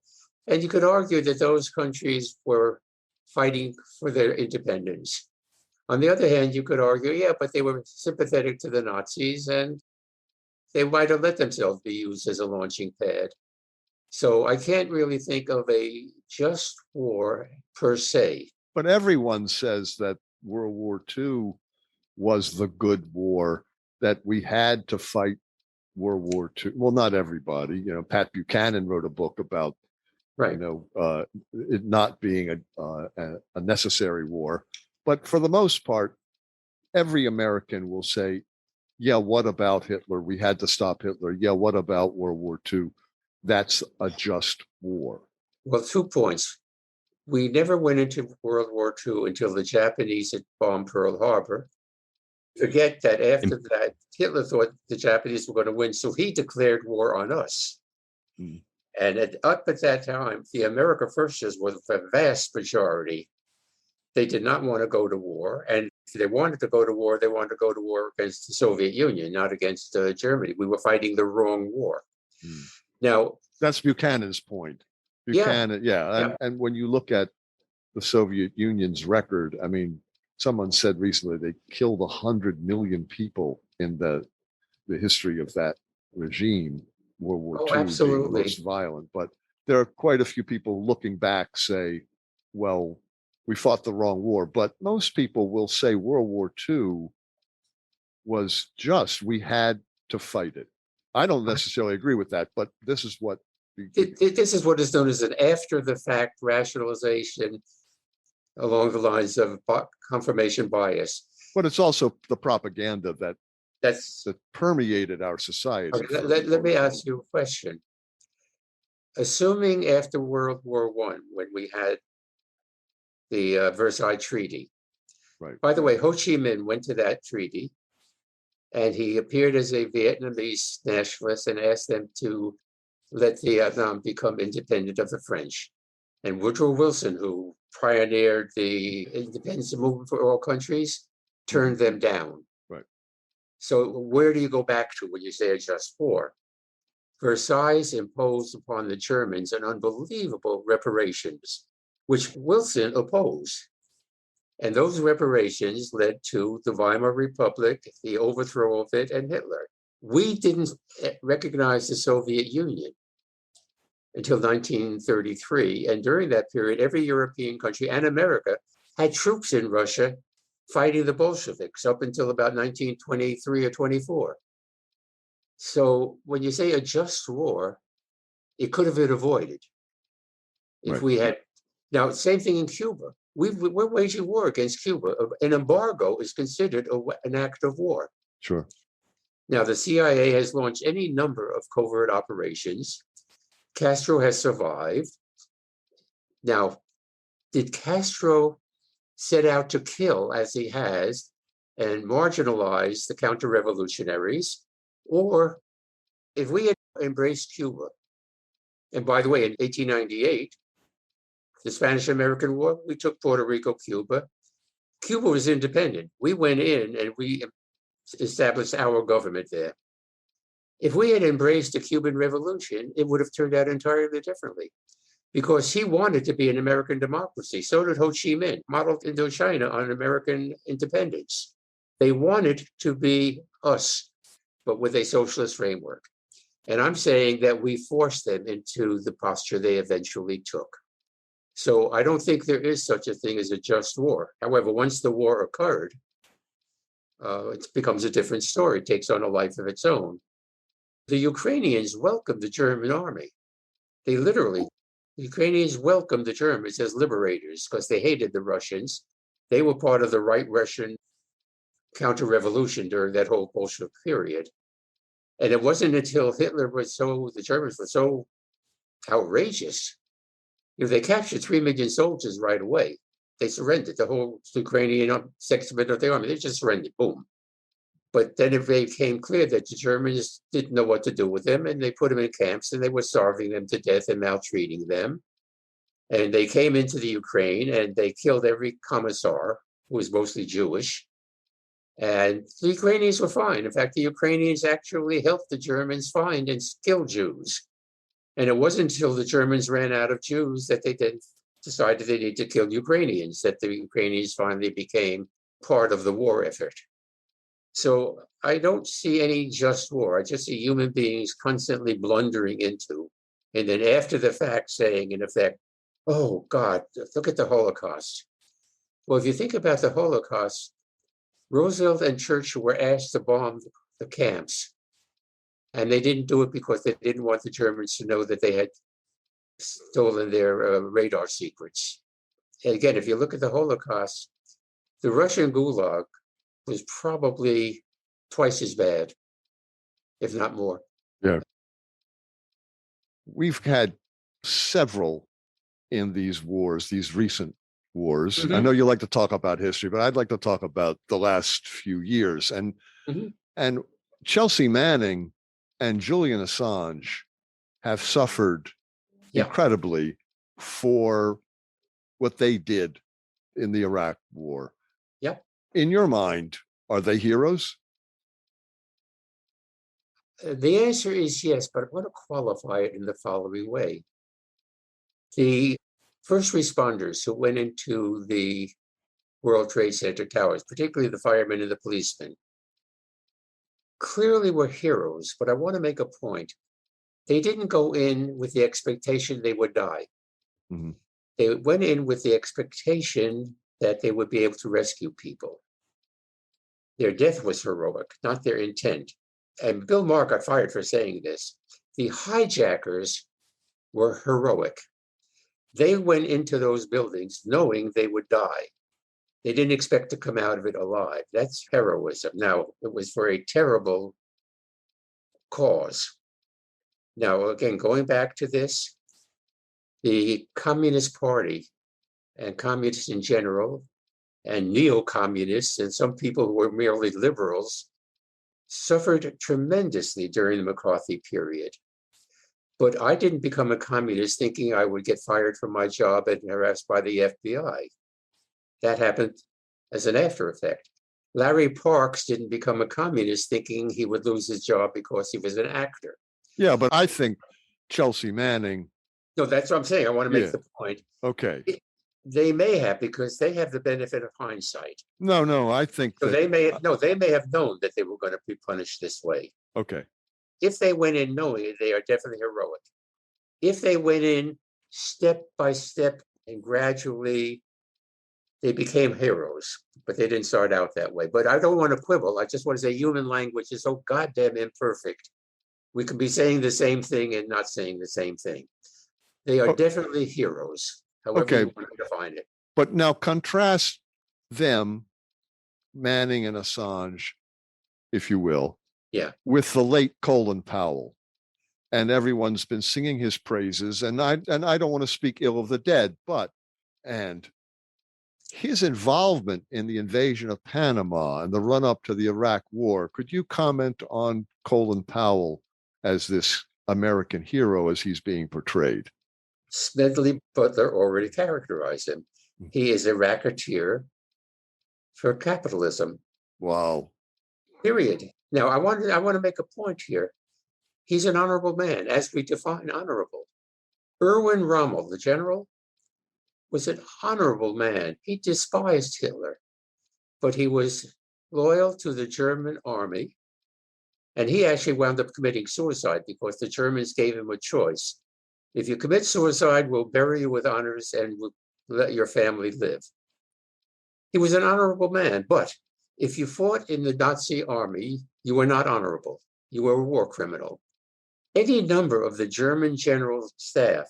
And you could argue that those countries were fighting for their independence. On the other hand, you could argue, yeah, but they were sympathetic to the Nazis and they might have let themselves be used as a launching pad. So I can't really think of a just war per se. But everyone says that World War II was the good war, that we had to fight World War II. Well, not everybody. Pat Buchanan wrote a book about, Right. it not being a necessary war. But for the most part, every American will say, yeah, what about Hitler? We had to stop Hitler. Yeah, what about World War II? That's a just war. Well, 2 points. We never went into World War II until the Japanese had bombed Pearl Harbor. Forget that after that, Hitler thought the Japanese were going to win, so he declared war on us. Mm. And up at that time, the America Firsters were the vast majority. They did not want to go to war. And if they wanted to go to war, they wanted to go to war against the Soviet Union, not against Germany. We were fighting the wrong war. Mm. Now, that's Buchanan's point. Buchanan, yeah. And when you look at the Soviet Union's record, I mean, someone said recently they killed 100 million people in the history of that regime. World War II absolutely. being the most violent. But there are quite a few people looking back say, well, we fought the wrong war. But most people will say World War II was just, we had to fight it. I don't necessarily agree with that, but this is what this is what is known as an after-the-fact rationalization along the lines of confirmation bias. But it's also the propaganda that permeated our society. Okay, let me ask you a question. Assuming after World War I, when we had the Versailles Treaty, right? By the way, Ho Chi Minh went to that treaty, and he appeared as a Vietnamese nationalist and asked them to let Vietnam become independent of the French. And Woodrow Wilson, who pioneered the independence movement for all countries, turned them down. Right. So where do you go back to when you say a just war? Versailles imposed upon the Germans an unbelievable reparations, which Wilson opposed. And those reparations led to the Weimar Republic, the overthrow of it, and Hitler. We didn't recognize the Soviet Union until 1933. And during that period, every European country and America had troops in Russia fighting the Bolsheviks up until about 1923 or 24. So when you say a just war, it could have been avoided if we had. Now, same thing in Cuba. We're waging war against Cuba. An embargo is considered an act of war. Sure. Now, the CIA has launched any number of covert operations. Castro has survived. Now, did Castro set out to kill, as he has, and marginalize the counter-revolutionaries? Or if we had embraced Cuba, and by the way, in 1898, the Spanish-American War, we took Puerto Rico, Cuba. Cuba was independent. We went in and we established our government there. If we had embraced the Cuban Revolution, it would have turned out entirely differently because he wanted to be an American democracy. So did Ho Chi Minh, modeled Indochina on American independence. They wanted to be us, but with a socialist framework. And I'm saying that we forced them into the posture they eventually took. So I don't think there is such a thing as a just war. However, once the war occurred, it becomes a different story. It takes on a life of its own. The Ukrainians welcomed the German army. They literally, the Ukrainians welcomed the Germans as liberators because they hated the Russians. They were part of the right Russian counter-revolution during that whole Bolshevik period. And it wasn't until the Germans were so outrageous. They captured 3 million soldiers right away. They surrendered. The whole Ukrainian segment of the army, they just surrendered. Boom. But then it became clear that the Germans didn't know what to do with them, and they put them in camps, and they were starving them to death and maltreating them. And they came into the Ukraine, and they killed every commissar, who was mostly Jewish. And the Ukrainians were fine. In fact, the Ukrainians actually helped the Germans find and kill Jews. And it wasn't until the Germans ran out of Jews that they then decided they needed to kill Ukrainians, that the Ukrainians finally became part of the war effort. So I don't see any just war. I just see human beings constantly blundering into, and then after the fact saying, in effect, oh God, look at the Holocaust. Well, if you think about the Holocaust, Roosevelt and Churchill were asked to bomb the camps, and they didn't do it because they didn't want the Germans to know that they had stolen their radar secrets. And again, if you look at the Holocaust, the Russian Gulag was probably twice as bad, if not more. Yeah. We've had several in these wars, these recent wars. Mhm. I know you like to talk about history, but I'd like to talk about the last few years. And Chelsea Manning and Julian Assange have suffered Yeah. incredibly for what they did in the Iraq war. Yep. In your mind, are they heroes? The answer is yes, but I want to qualify it in the following way. The first responders who went into the World Trade Center towers, particularly the firemen and the policemen, clearly were heroes, but I want to make a point. They didn't go in with the expectation they would die. Mhm. They went in with the expectation that they would be able to rescue people. Their death was heroic, not their intent. And Bill Maher got fired for saying this. The hijackers were heroic. They went into those buildings knowing they would die. They didn't expect to come out of it alive. That's heroism. Now, it was for a terrible cause. Now, again, going back to this, the Communist Party and communists in general, and neo-communists and some people who were merely liberals, suffered tremendously during the McCarthy period. But I didn't become a communist thinking I would get fired from my job and harassed by the FBI. That happened as an after effect. Larry Parks didn't become a communist thinking he would lose his job because he was an actor. Yeah, but I think Chelsea Manning. No, that's what I'm saying. I want to make Yeah. the point. Okay. They may have, because they have the benefit of hindsight. No, I think So that, they may have known that they were going to be punished this way. okay. If they went in knowing it, they are definitely heroic. If they went in step by step and gradually, they became heroes, but they didn't start out that way. But I don't want to quibble. I just want to say human language is so goddamn imperfect. We could be saying the same thing and not saying the same thing. They are definitely heroes, however Okay. you want to define it. But now contrast them, Manning and Assange, if you will, Yeah. with the late Colin Powell. And everyone's been singing his praises. And I don't want to speak ill of the dead, and his involvement in the invasion of Panama and the run-up to the Iraq War. Could you comment on Colin Powell as this American hero as he's being portrayed? Smedley Butler already characterized him. He is a racketeer for capitalism. Wow. Period. Now, I want to make a point here. He's an honorable man, as we define honorable. Erwin Rommel, the general, was an honorable man. He despised Hitler, but he was loyal to the German army. And he actually wound up committing suicide because the Germans gave him a choice. If you commit suicide, we'll bury you with honors and we'll let your family live. He was an honorable man, but if you fought in the Nazi army, you were not honorable. You were a war criminal. Any number of the German general staff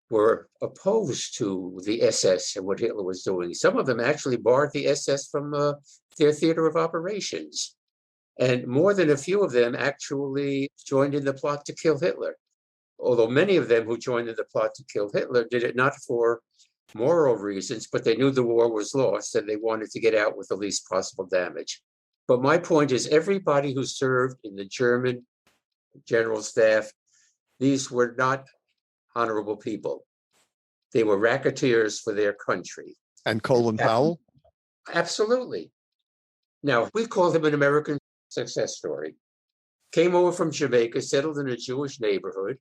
were opposed to the SS and what Hitler was doing. Some of them actually barred the SS from their theater of operations. And more than a few of them actually joined in the plot to kill Hitler. Although many of them who joined in the plot to kill Hitler did it not for moral reasons, but they knew the war was lost and they wanted to get out with the least possible damage. But my point is, everybody who served in the German general staff, these were not honorable people. They were racketeers for their country. And Colin Powell? Absolutely. Now, we call him an American success story. Came over from Jamaica, settled in a Jewish neighborhood,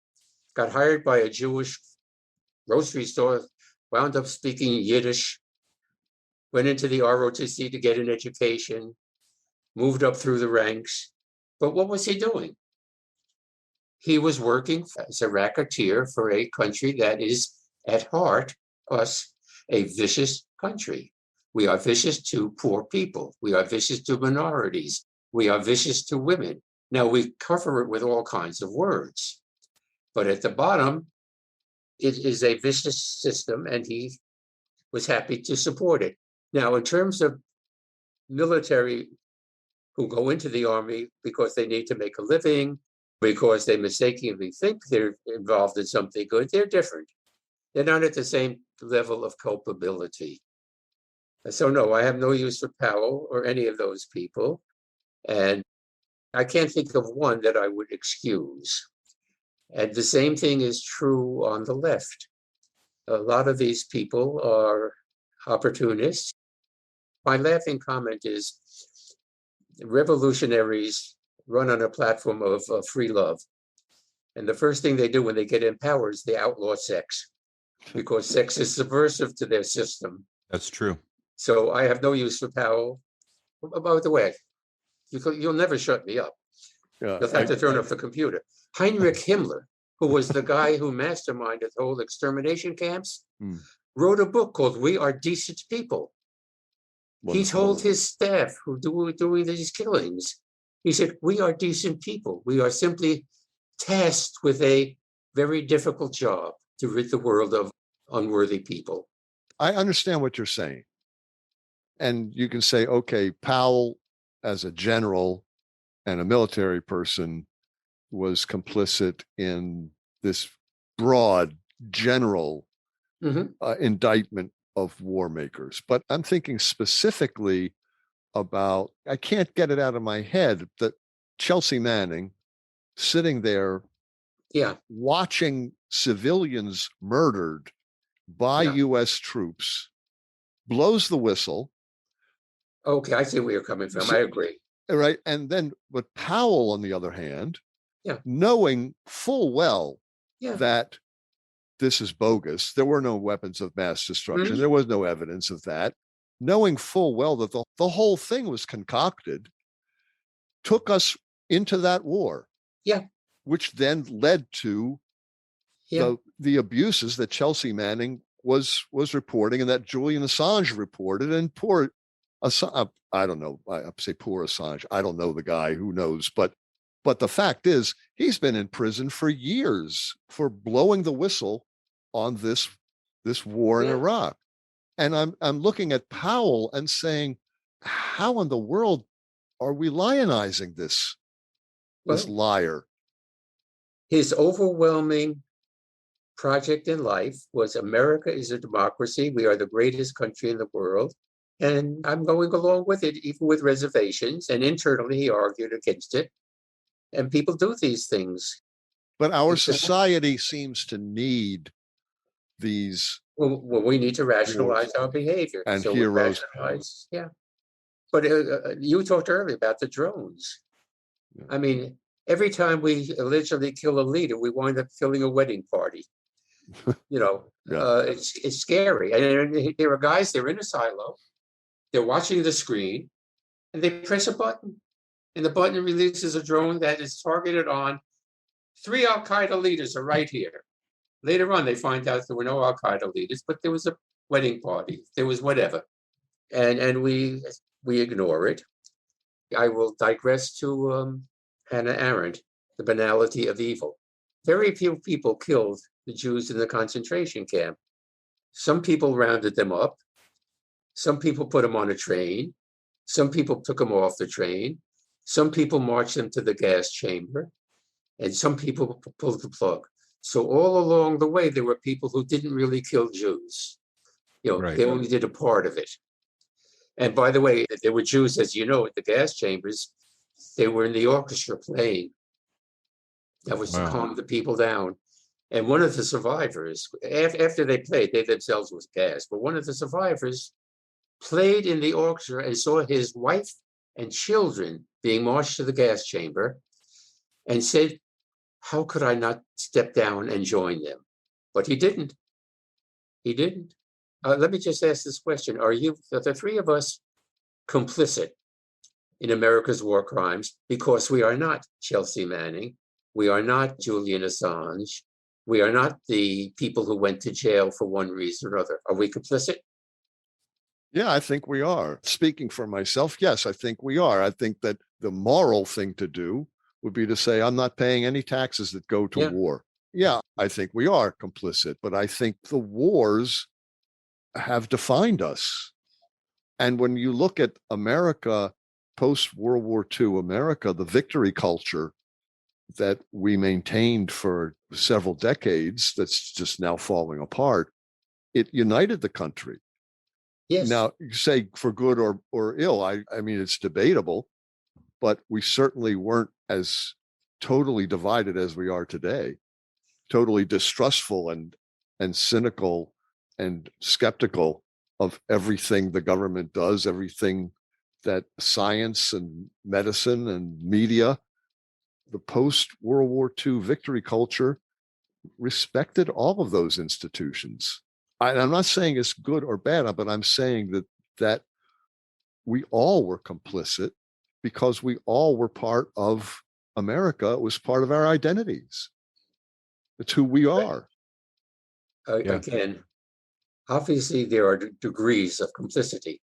got hired by a Jewish grocery store, wound up speaking Yiddish, went into the ROTC to get an education, moved up through the ranks. But what was he doing? He was working as a racketeer for a country that is, at heart, us, a vicious country. We are vicious to poor people. We are vicious to minorities. We are vicious to women. Now, we cover it with all kinds of words. But at the bottom, it is a vicious system, and he was happy to support it. Now, in terms of military who go into the army because they need to make a living, because they mistakenly think they're involved in something good, they're different. They're not at the same level of culpability. So no, I have no use for Powell or any of those people. And I can't think of one that I would excuse. And the same thing is true on the left. A lot of these people are opportunists. My laughing comment is revolutionaries run on a platform of free love. And the first thing they do when they get in power is they outlaw sex, because sex is subversive to their system. That's true. So I have no use for Powell. By the way, you'll never shut me up. Yeah, You'll have to turn off the computer. Heinrich Himmler, who was the guy who masterminded the whole extermination camps, wrote a book called We Are Decent People. He told his staff who were doing these killings, he said, we are decent people. We are simply tasked with a very difficult job to rid the world of unworthy people. I understand what you're saying. And you can say, okay, Powell as a general and a military person was complicit in this broad general indictment of war makers. But I'm thinking specifically about, I can't get it out of my head, that Chelsea Manning sitting there watching civilians murdered by US troops, blows the whistle. Okay, I see where you're coming from. I agree. Right. And then, but Powell, on the other hand, knowing full well that this is bogus, there were no weapons of mass destruction, there was no evidence of that, knowing full well that the whole thing was concocted, took us into that war. Which then led to the abuses that Chelsea Manning was reporting and that Julian Assange reported. And poor Assange, I don't know, I say poor Assange, I don't know the guy, who knows, but the fact is he's been in prison for years for blowing the whistle on this war in Iraq. And I'm looking at Powell and saying, how in the world are we lionizing this liar? His overwhelming project in life was America is a democracy. We are the greatest country in the world. And I'm going along with it, even with reservations. And internally, he argued against it. And people do these things. But our society seems to need these. Well, we need to rationalize our behavior. And so heroes. But you talked earlier about the drones. I mean, every time we allegedly kill a leader, we wind up killing a wedding party. It's scary. And there are guys, they're in a silo, they're watching the screen, and they press a button. And the button releases a drone that is targeted on 3 Al-Qaeda leaders are right here. Later on, they find out there were no Al-Qaeda leaders, but there was a wedding party. There was whatever. And we ignore it. I will digress to Hannah Arendt, The Banality of Evil. Very few people killed the Jews in the concentration camp. Some people rounded them up. Some people put them on a train. Some people took them off the train. Some people marched them to the gas chamber. And some people pulled the plug. So all along the way, there were people who didn't really kill Jews. They only did a part of it. And by the way, there were Jews, as you know, at the gas chambers. They were in the orchestra playing. That was to calm the people down. And one of the survivors, after they played, they themselves was gassed, but one of the survivors played in the orchestra and saw his wife and children being marched to the gas chamber and said, how could I not step down and join them? But he didn't. He didn't. Let me just ask this question. Are the three of us, complicit in America's war crimes? Because we are not Chelsea Manning. We are not Julian Assange. We are not the people who went to jail for one reason or other. Are we complicit? Yeah, I think we are. Speaking for myself, yes, I think we are. I think that the moral thing to do would be to say, I'm not paying any taxes that go to war. Yeah, I think we are complicit, but I think the wars have defined us. And when you look at America, post-World War II America, the victory culture that we maintained for several decades, that's just now falling apart, it united the country. Yes. Now, you say for good or ill, I mean, it's debatable, but we certainly weren't as totally divided as we are today, totally distrustful and cynical and skeptical of everything the government does, everything that science and medicine and media. The post-World War II victory culture respected all of those institutions. I'm not saying it's good or bad, but I'm saying that we all were complicit because we all were part of America. It was part of our identities. It's who we are. Again, obviously there are degrees of complicity.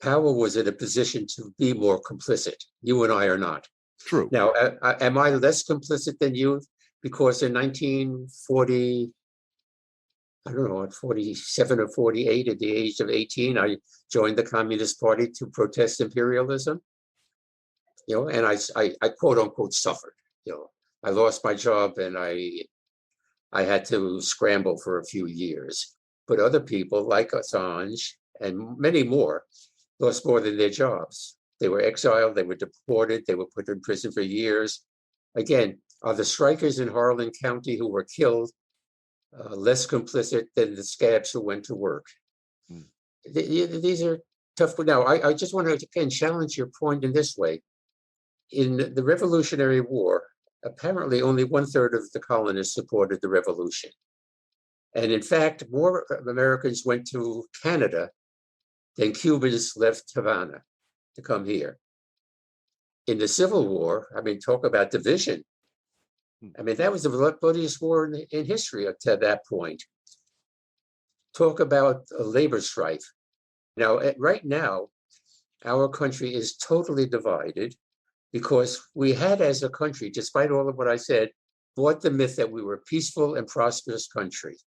Powell was in a position to be more complicit. You and I are not. True. Now, am I less complicit than you? Because in 1940, I don't know, at 47 or 48, at the age of 18, I joined the Communist Party to protest imperialism. And I quote unquote suffered. I lost my job and I had to scramble for a few years. But other people like Assange and many more lost more than their jobs. They were exiled, they were deported, they were put in prison for years. Again, are the strikers in Harlan County who were killed less complicit than the scabs who went to work? These are tough. Now, I just want to, again, challenge your point in this way. In the Revolutionary War, apparently only 1/3 of the colonists supported the revolution. And in fact, more Americans went to Canada than Cubans left Havana to come here. In the Civil War, I mean, talk about division. I mean, that was the bloodiest war in history up to that point. Talk about a labor strife. Now, right now, our country is totally divided because we had, as a country, despite all of what I said, bought the myth that we were a peaceful and prosperous country.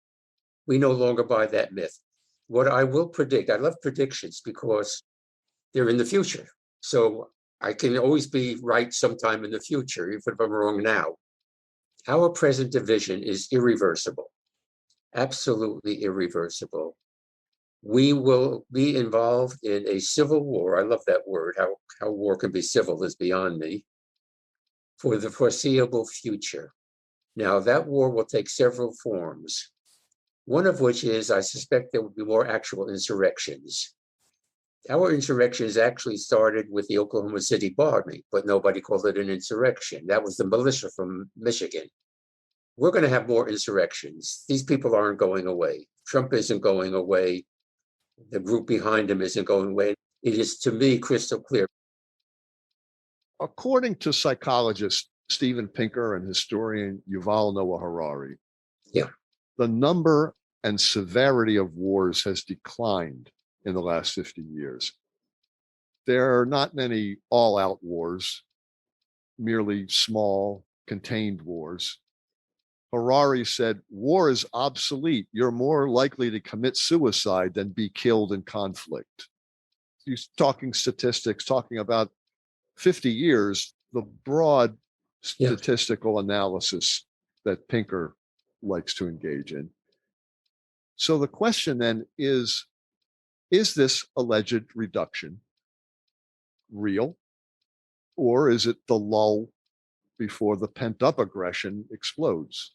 We no longer buy that myth. What I will predict, I love predictions because they're in the future. So I can always be right sometime in the future, even if I'm wrong now. Our present division is irreversible, absolutely irreversible. We will be involved in a civil war. I love that word. How war can be civil is beyond me. For the foreseeable future. Now, that war will take several forms. One of which is, I suspect there will be more actual insurrections. Our insurrections actually started with the Oklahoma City bombing, but nobody called it an insurrection. That was the militia from Michigan. We're going to have more insurrections. These people aren't going away. Trump isn't going away. The group behind him isn't going away. It is, to me, crystal clear. According to psychologist Steven Pinker and historian Yuval Noah Harari, the number and severity of wars has declined in the last 50 years. There are not many all-out wars, merely small, contained wars. Harari said, war is obsolete. You're more likely to commit suicide than be killed in conflict. He's talking statistics, talking about 50 years, the broad statistical analysis that Pinker likes to engage in. So the question then is, Is this alleged reduction real, or is it the lull before the pent-up aggression explodes?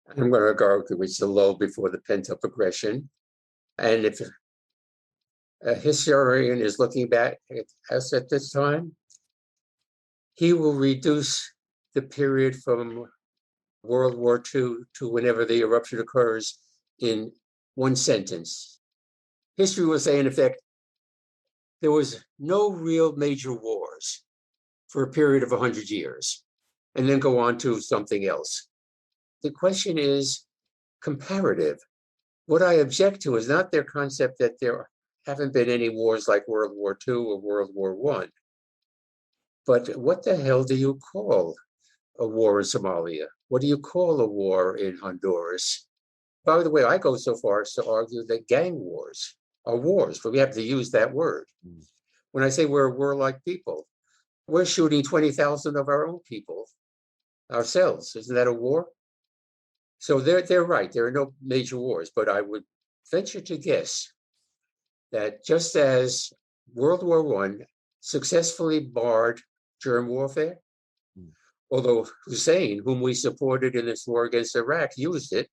I'm going to argue it's the lull before the pent-up aggression. And if a historian is looking back at us at this time, he will reduce the period from World War II to whenever the eruption occurs in one sentence. History will say, in effect, there was no real major wars for a period of 100 years, and then go on to something else. The question is comparative. What I object to is not their concept that there haven't been any wars like World War II or World War I, but what the hell do you call a war in Somalia? What do you call a war in Honduras? By the way, I go so far as to argue that gang wars are wars, but we have to use that word. When I say we're a warlike people, we're shooting 20,000 of our own people ourselves. Isn't that a war? So they're right. There are no major wars, but I would venture to guess that just as World War I successfully barred germ warfare, although Hussein, whom we supported in this war against Iraq, used it,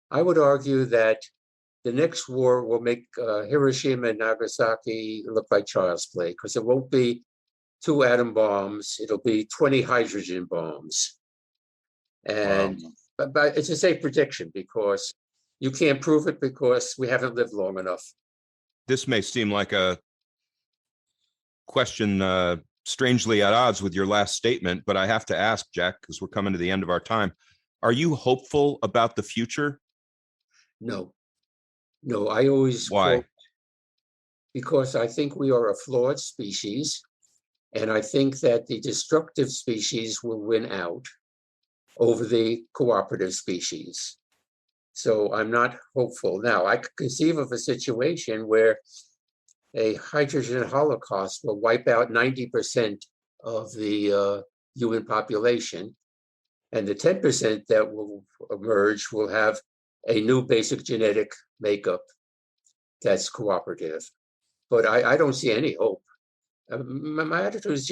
I would argue that the next war will make Hiroshima and Nagasaki look like child's play, because it won't be 2 atom bombs, it'll be 20 hydrogen bombs. And but it's a safe prediction because you can't prove it because we haven't lived long enough. This may seem like a question strangely at odds with your last statement, but I have to ask, Jack, because we're coming to the end of our time. Are you hopeful about the future? No, I always Why? quote, because I think we are a flawed species, and I think that the destructive species will win out over the cooperative species. So I'm not hopeful. Now, I could conceive of a situation where a hydrogen holocaust will wipe out 90% of the human population, and the 10% that will emerge will have a new basic genetic makeup that's cooperative. But I don't see any hope. My attitude is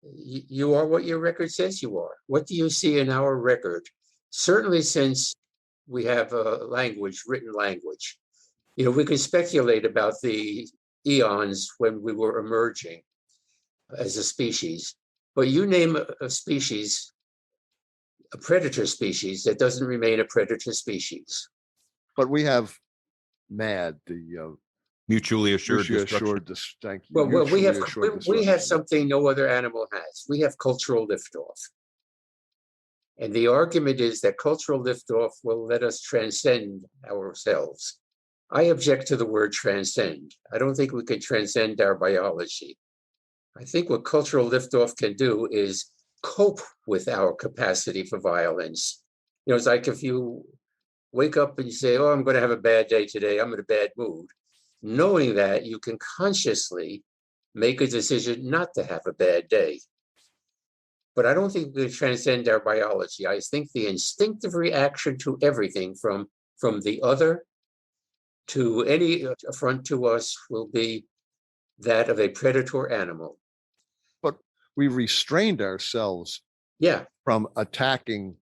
you are what your record says you are. What do you see in our record? Certainly, since we have a language, written language. You know, we can speculate about the eons when we were emerging as a species, but you name a species, a predator species, that doesn't remain a predator species. But we have MAD, the Mutually assured mutually destruction. assured thank you. Well, we mutually have assured we have destruction. something no other animal has. We have cultural liftoff. And the argument is that cultural liftoff will let us transcend ourselves. I object to the word transcend. I don't think we can transcend our biology. I think what cultural liftoff can do is cope with our capacity for violence. You know, it's like if you wake up and you say, oh, I'm going to have a bad day today, I'm in a bad mood. Knowing that, you can consciously make a decision not to have a bad day. But I don't think we transcend our biology. I think the instinctive reaction to everything from the other to any affront to us will be that of a predator animal. But we restrained ourselves from attacking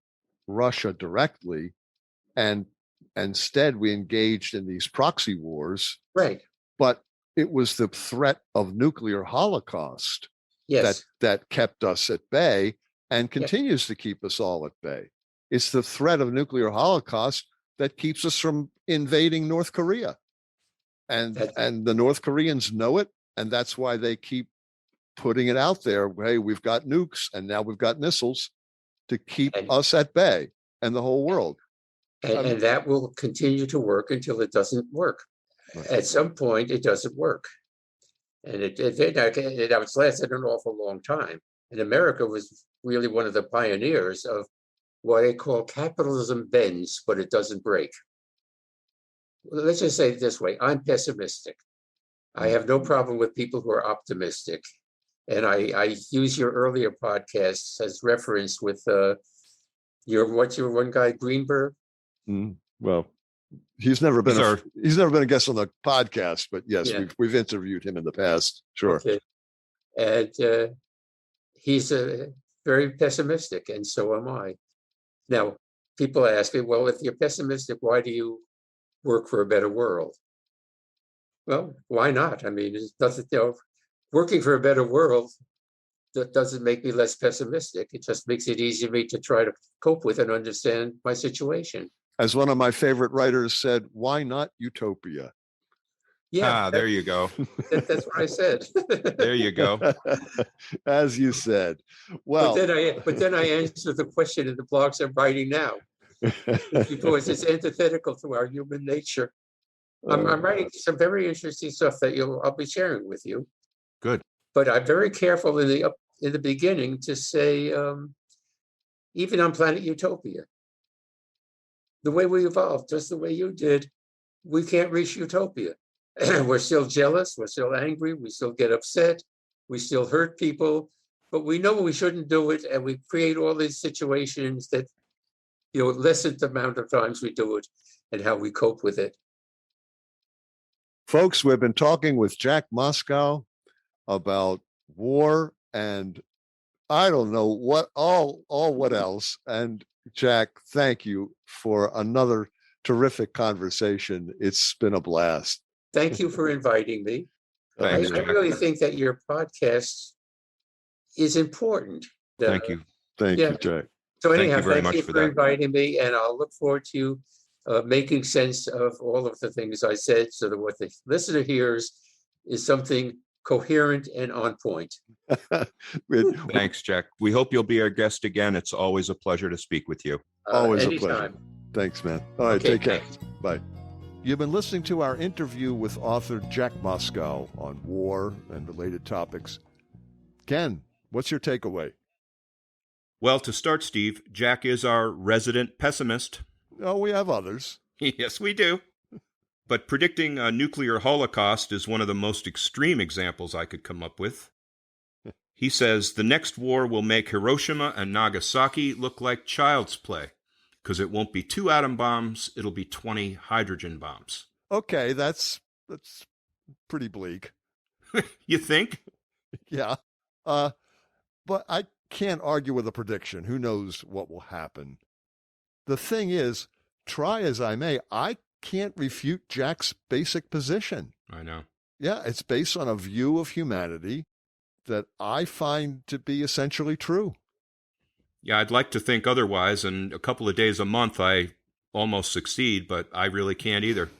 Russia directly, and instead we engaged in these proxy wars. Right. But it was the threat of nuclear holocaust that kept us at bay and continues to keep us all at bay. It's the threat of nuclear holocaust that keeps us from invading North Korea. And the North Koreans know it, and that's why they keep putting it out there. Hey, we've got nukes, and now we've got missiles to keep us at bay and the whole world. And that will continue to work until it doesn't work. Right. At some point, it doesn't work. And it's lasted an awful long time. And America was really one of the pioneers of what I call capitalism bends, but it doesn't break. Let's just say it this way. I'm pessimistic. I have no problem with people who are optimistic. And I use your earlier podcasts as reference with what's your one guy, Greenberg? Well, He's never been These he's never been a guest on the podcast, but yes, Yeah. we've interviewed him in the past. Sure. Okay. And he's very pessimistic, and so am I. Now, people ask me, well, if you're pessimistic, why do you work for a better world? Well, why not? I mean, it doesn't, working for a better world, that doesn't make me less pessimistic. It just makes it easier for me to try to cope with and understand my situation. As one of my favorite writers said, why not utopia? Yeah, there you go. that's what I said. There you go. As you said. Well, but then I answer the question in the blogs I'm writing now, because it's antithetical to our human nature. I'm writing some very interesting stuff that I'll be sharing with you. Good. But I'm very careful in the beginning to say, even on planet Utopia, the way we evolved, just the way you did, we can't reach utopia. We're still jealous, we're still angry, we still get upset, we still hurt people, but we know we shouldn't do it, and we create all these situations that, lessen the amount of times we do it and how we cope with it. folks, we've been talking with Jack Mosscou about war and I don't know what all what else. And Jack, thank you for another terrific conversation. It's been a blast. Thank you for inviting me. Thanks, I Jack. really think that your podcast is important. Thank you, Jack. So anyhow, Thank you very thank much you for for that. inviting me, and I'll look forward to you making sense of all of the things I said, so that what the listener hears is something coherent and on point. Thanks, Jack. We hope you'll be our guest again. It's always a pleasure to speak with you. Always a anytime. pleasure. Thanks, man. All right, Okay, take care. thanks. Bye. You've been listening to our interview with author Jack Mosscou on war and related topics. Ken, what's your takeaway? Well, to start, Steve, Jack is our resident pessimist. Oh, we have others. Yes, we do. But predicting a nuclear holocaust is one of the most extreme examples I could come up with. He says the next war will make Hiroshima and Nagasaki look like child's play, because it won't be 2 atom bombs, it'll be 20 hydrogen bombs. Okay, that's pretty bleak. You think? Yeah. But I can't argue with a prediction. Who knows what will happen? The thing is, try as I may, I can't refute Jack's basic position. I know. Yeah, it's based on a view of humanity that I find to be essentially true. Yeah, I'd like to think otherwise, and a couple of days a month I almost succeed, but I really can't either.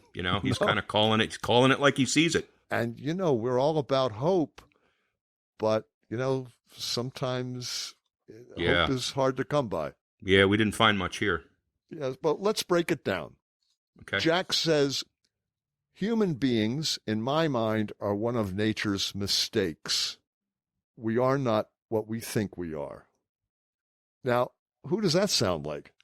He's kind of calling it like he sees it. And, we're all about hope, but, sometimes hope is hard to come by. Yeah, we didn't find much here. Yes, but let's break it down. Okay. Jack says, human beings, in my mind, are one of nature's mistakes. We are not what we think we are. Now, who does that sound like?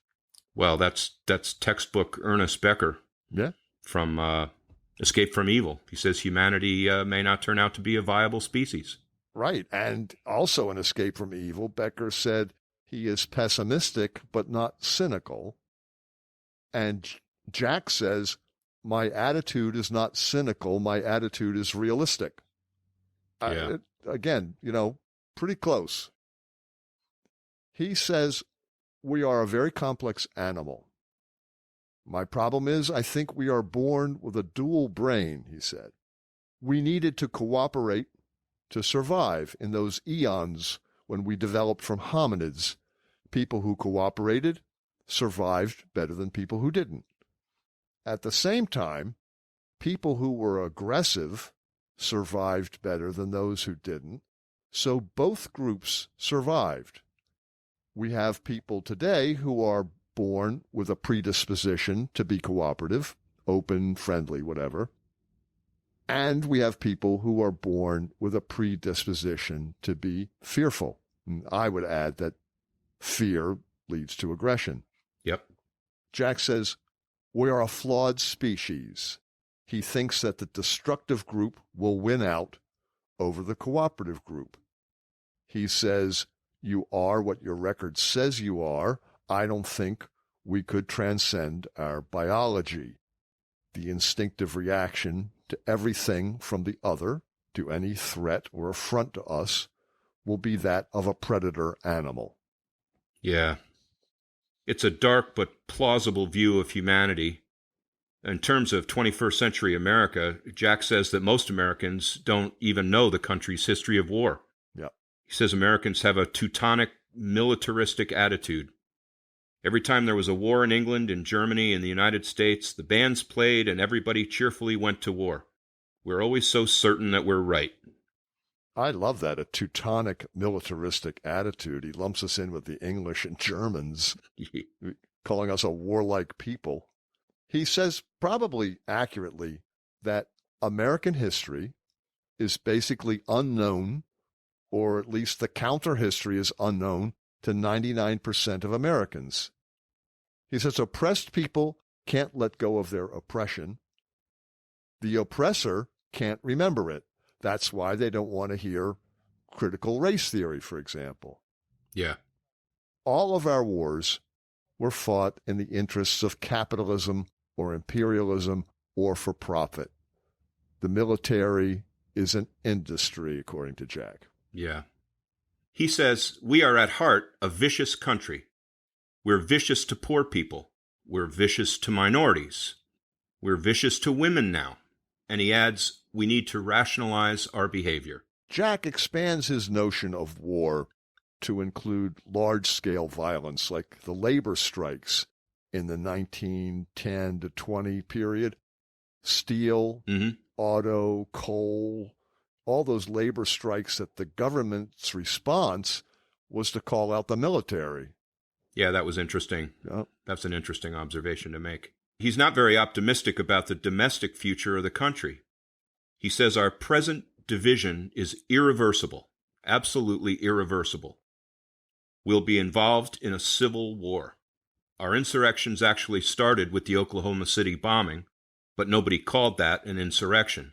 Well, that's textbook Ernest Becker. Yeah. From Escape from Evil. He says humanity may not turn out to be a viable species. Right. And also in Escape from Evil, Becker said he is pessimistic but not cynical. And Jack says, my attitude is not cynical. My attitude is realistic. Yeah. Again, pretty close. He says, we are a very complex animal. My problem is, I think we are born with a dual brain, he said. We needed to cooperate to survive in those eons when we developed from hominids. People who cooperated survived better than people who didn't. At the same time, people who were aggressive survived better than those who didn't. So both groups survived. We have people today who are born with a predisposition to be cooperative, open, friendly, whatever. And we have people who are born with a predisposition to be fearful. And I would add that fear leads to aggression. Yep. Jack says, we are a flawed species. He thinks that the destructive group will win out over the cooperative group. He says, you are what your record says you are. I don't think we could transcend our biology. The instinctive reaction to everything from the other, to any threat or affront to us, will be that of a predator animal. Yeah. It's a dark but plausible view of humanity. In terms of 21st century America, Jack says that most Americans don't even know the country's history of war. Yeah. He says Americans have a Teutonic, militaristic attitude. Every time there was a war in England, in Germany, in the United States, the bands played and everybody cheerfully went to war. We're always so certain that we're right. I love that, a Teutonic militaristic attitude. He lumps us in with the English and Germans, calling us a warlike people. He says, probably accurately, that American history is basically unknown, or at least the counter history is unknown to 99% of Americans. He says oppressed people can't let go of their oppression. The oppressor can't remember it. That's why they don't want to hear critical race theory, for example. Yeah. All of our wars were fought in the interests of capitalism or imperialism or for profit. The military is an industry, according to Jack. Yeah. He says, we are at heart a vicious country. We're vicious to poor people. We're vicious to minorities. We're vicious to women now. And he adds, we need to rationalize our behavior. Jack expands his notion of war to include large-scale violence like the labor strikes in the 1910 to 20 period. Steel, auto, coal, all those labor strikes that the government's response was to call out the military. Yeah, that was interesting. Yep. That's an interesting observation to make. He's not very optimistic about the domestic future of the country. He says our present division is irreversible, absolutely irreversible. We'll be involved in a civil war. Our insurrections actually started with the Oklahoma City bombing, but nobody called that an insurrection.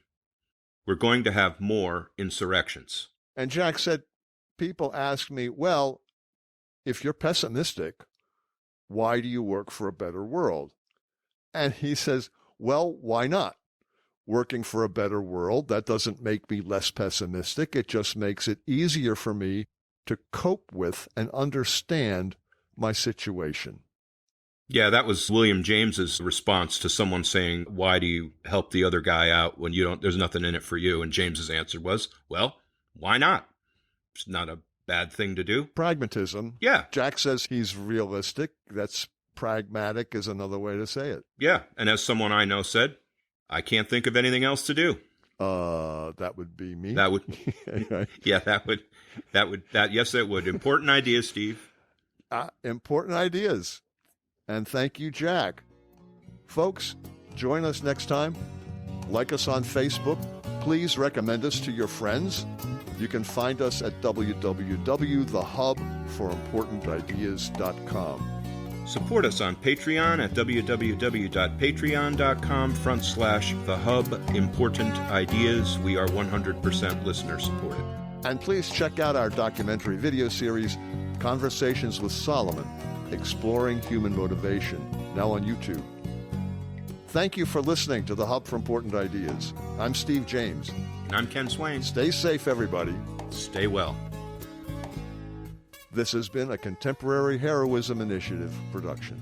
We're going to have more insurrections. And Jack said, people ask me, well, if you're pessimistic, why do you work for a better world? And he says, well, why not? Working for a better world, that doesn't make me less pessimistic. It just makes it easier for me to cope with and understand my situation. Yeah, that was William James's response to someone saying, why do you help the other guy out when there's nothing in it for you? And James's answer was, well, why not? It's not a bad thing to do. Pragmatism. Yeah. Jack says he's realistic. That's pragmatic is another way to say it. Yeah. And as someone I know said, I can't think of anything else to do. That would be me. That would, yes, it would. Important ideas, Steve. Important ideas. And thank you, Jack. Folks, join us next time. Like us on Facebook. Please recommend us to your friends. You can find us at www.thehubforimportantideas.com. Support us on Patreon at www.patreon.com/thehubimportantideas. We are 100% listener supported. And please check out our documentary video series, Conversations with Solomon, Exploring Human Motivation, now on YouTube. Thank you for listening to The Hub for Important Ideas. I'm Steve James. And I'm Ken Swain. Stay safe, everybody. Stay well. This has been a Contemporary Heroism Initiative production.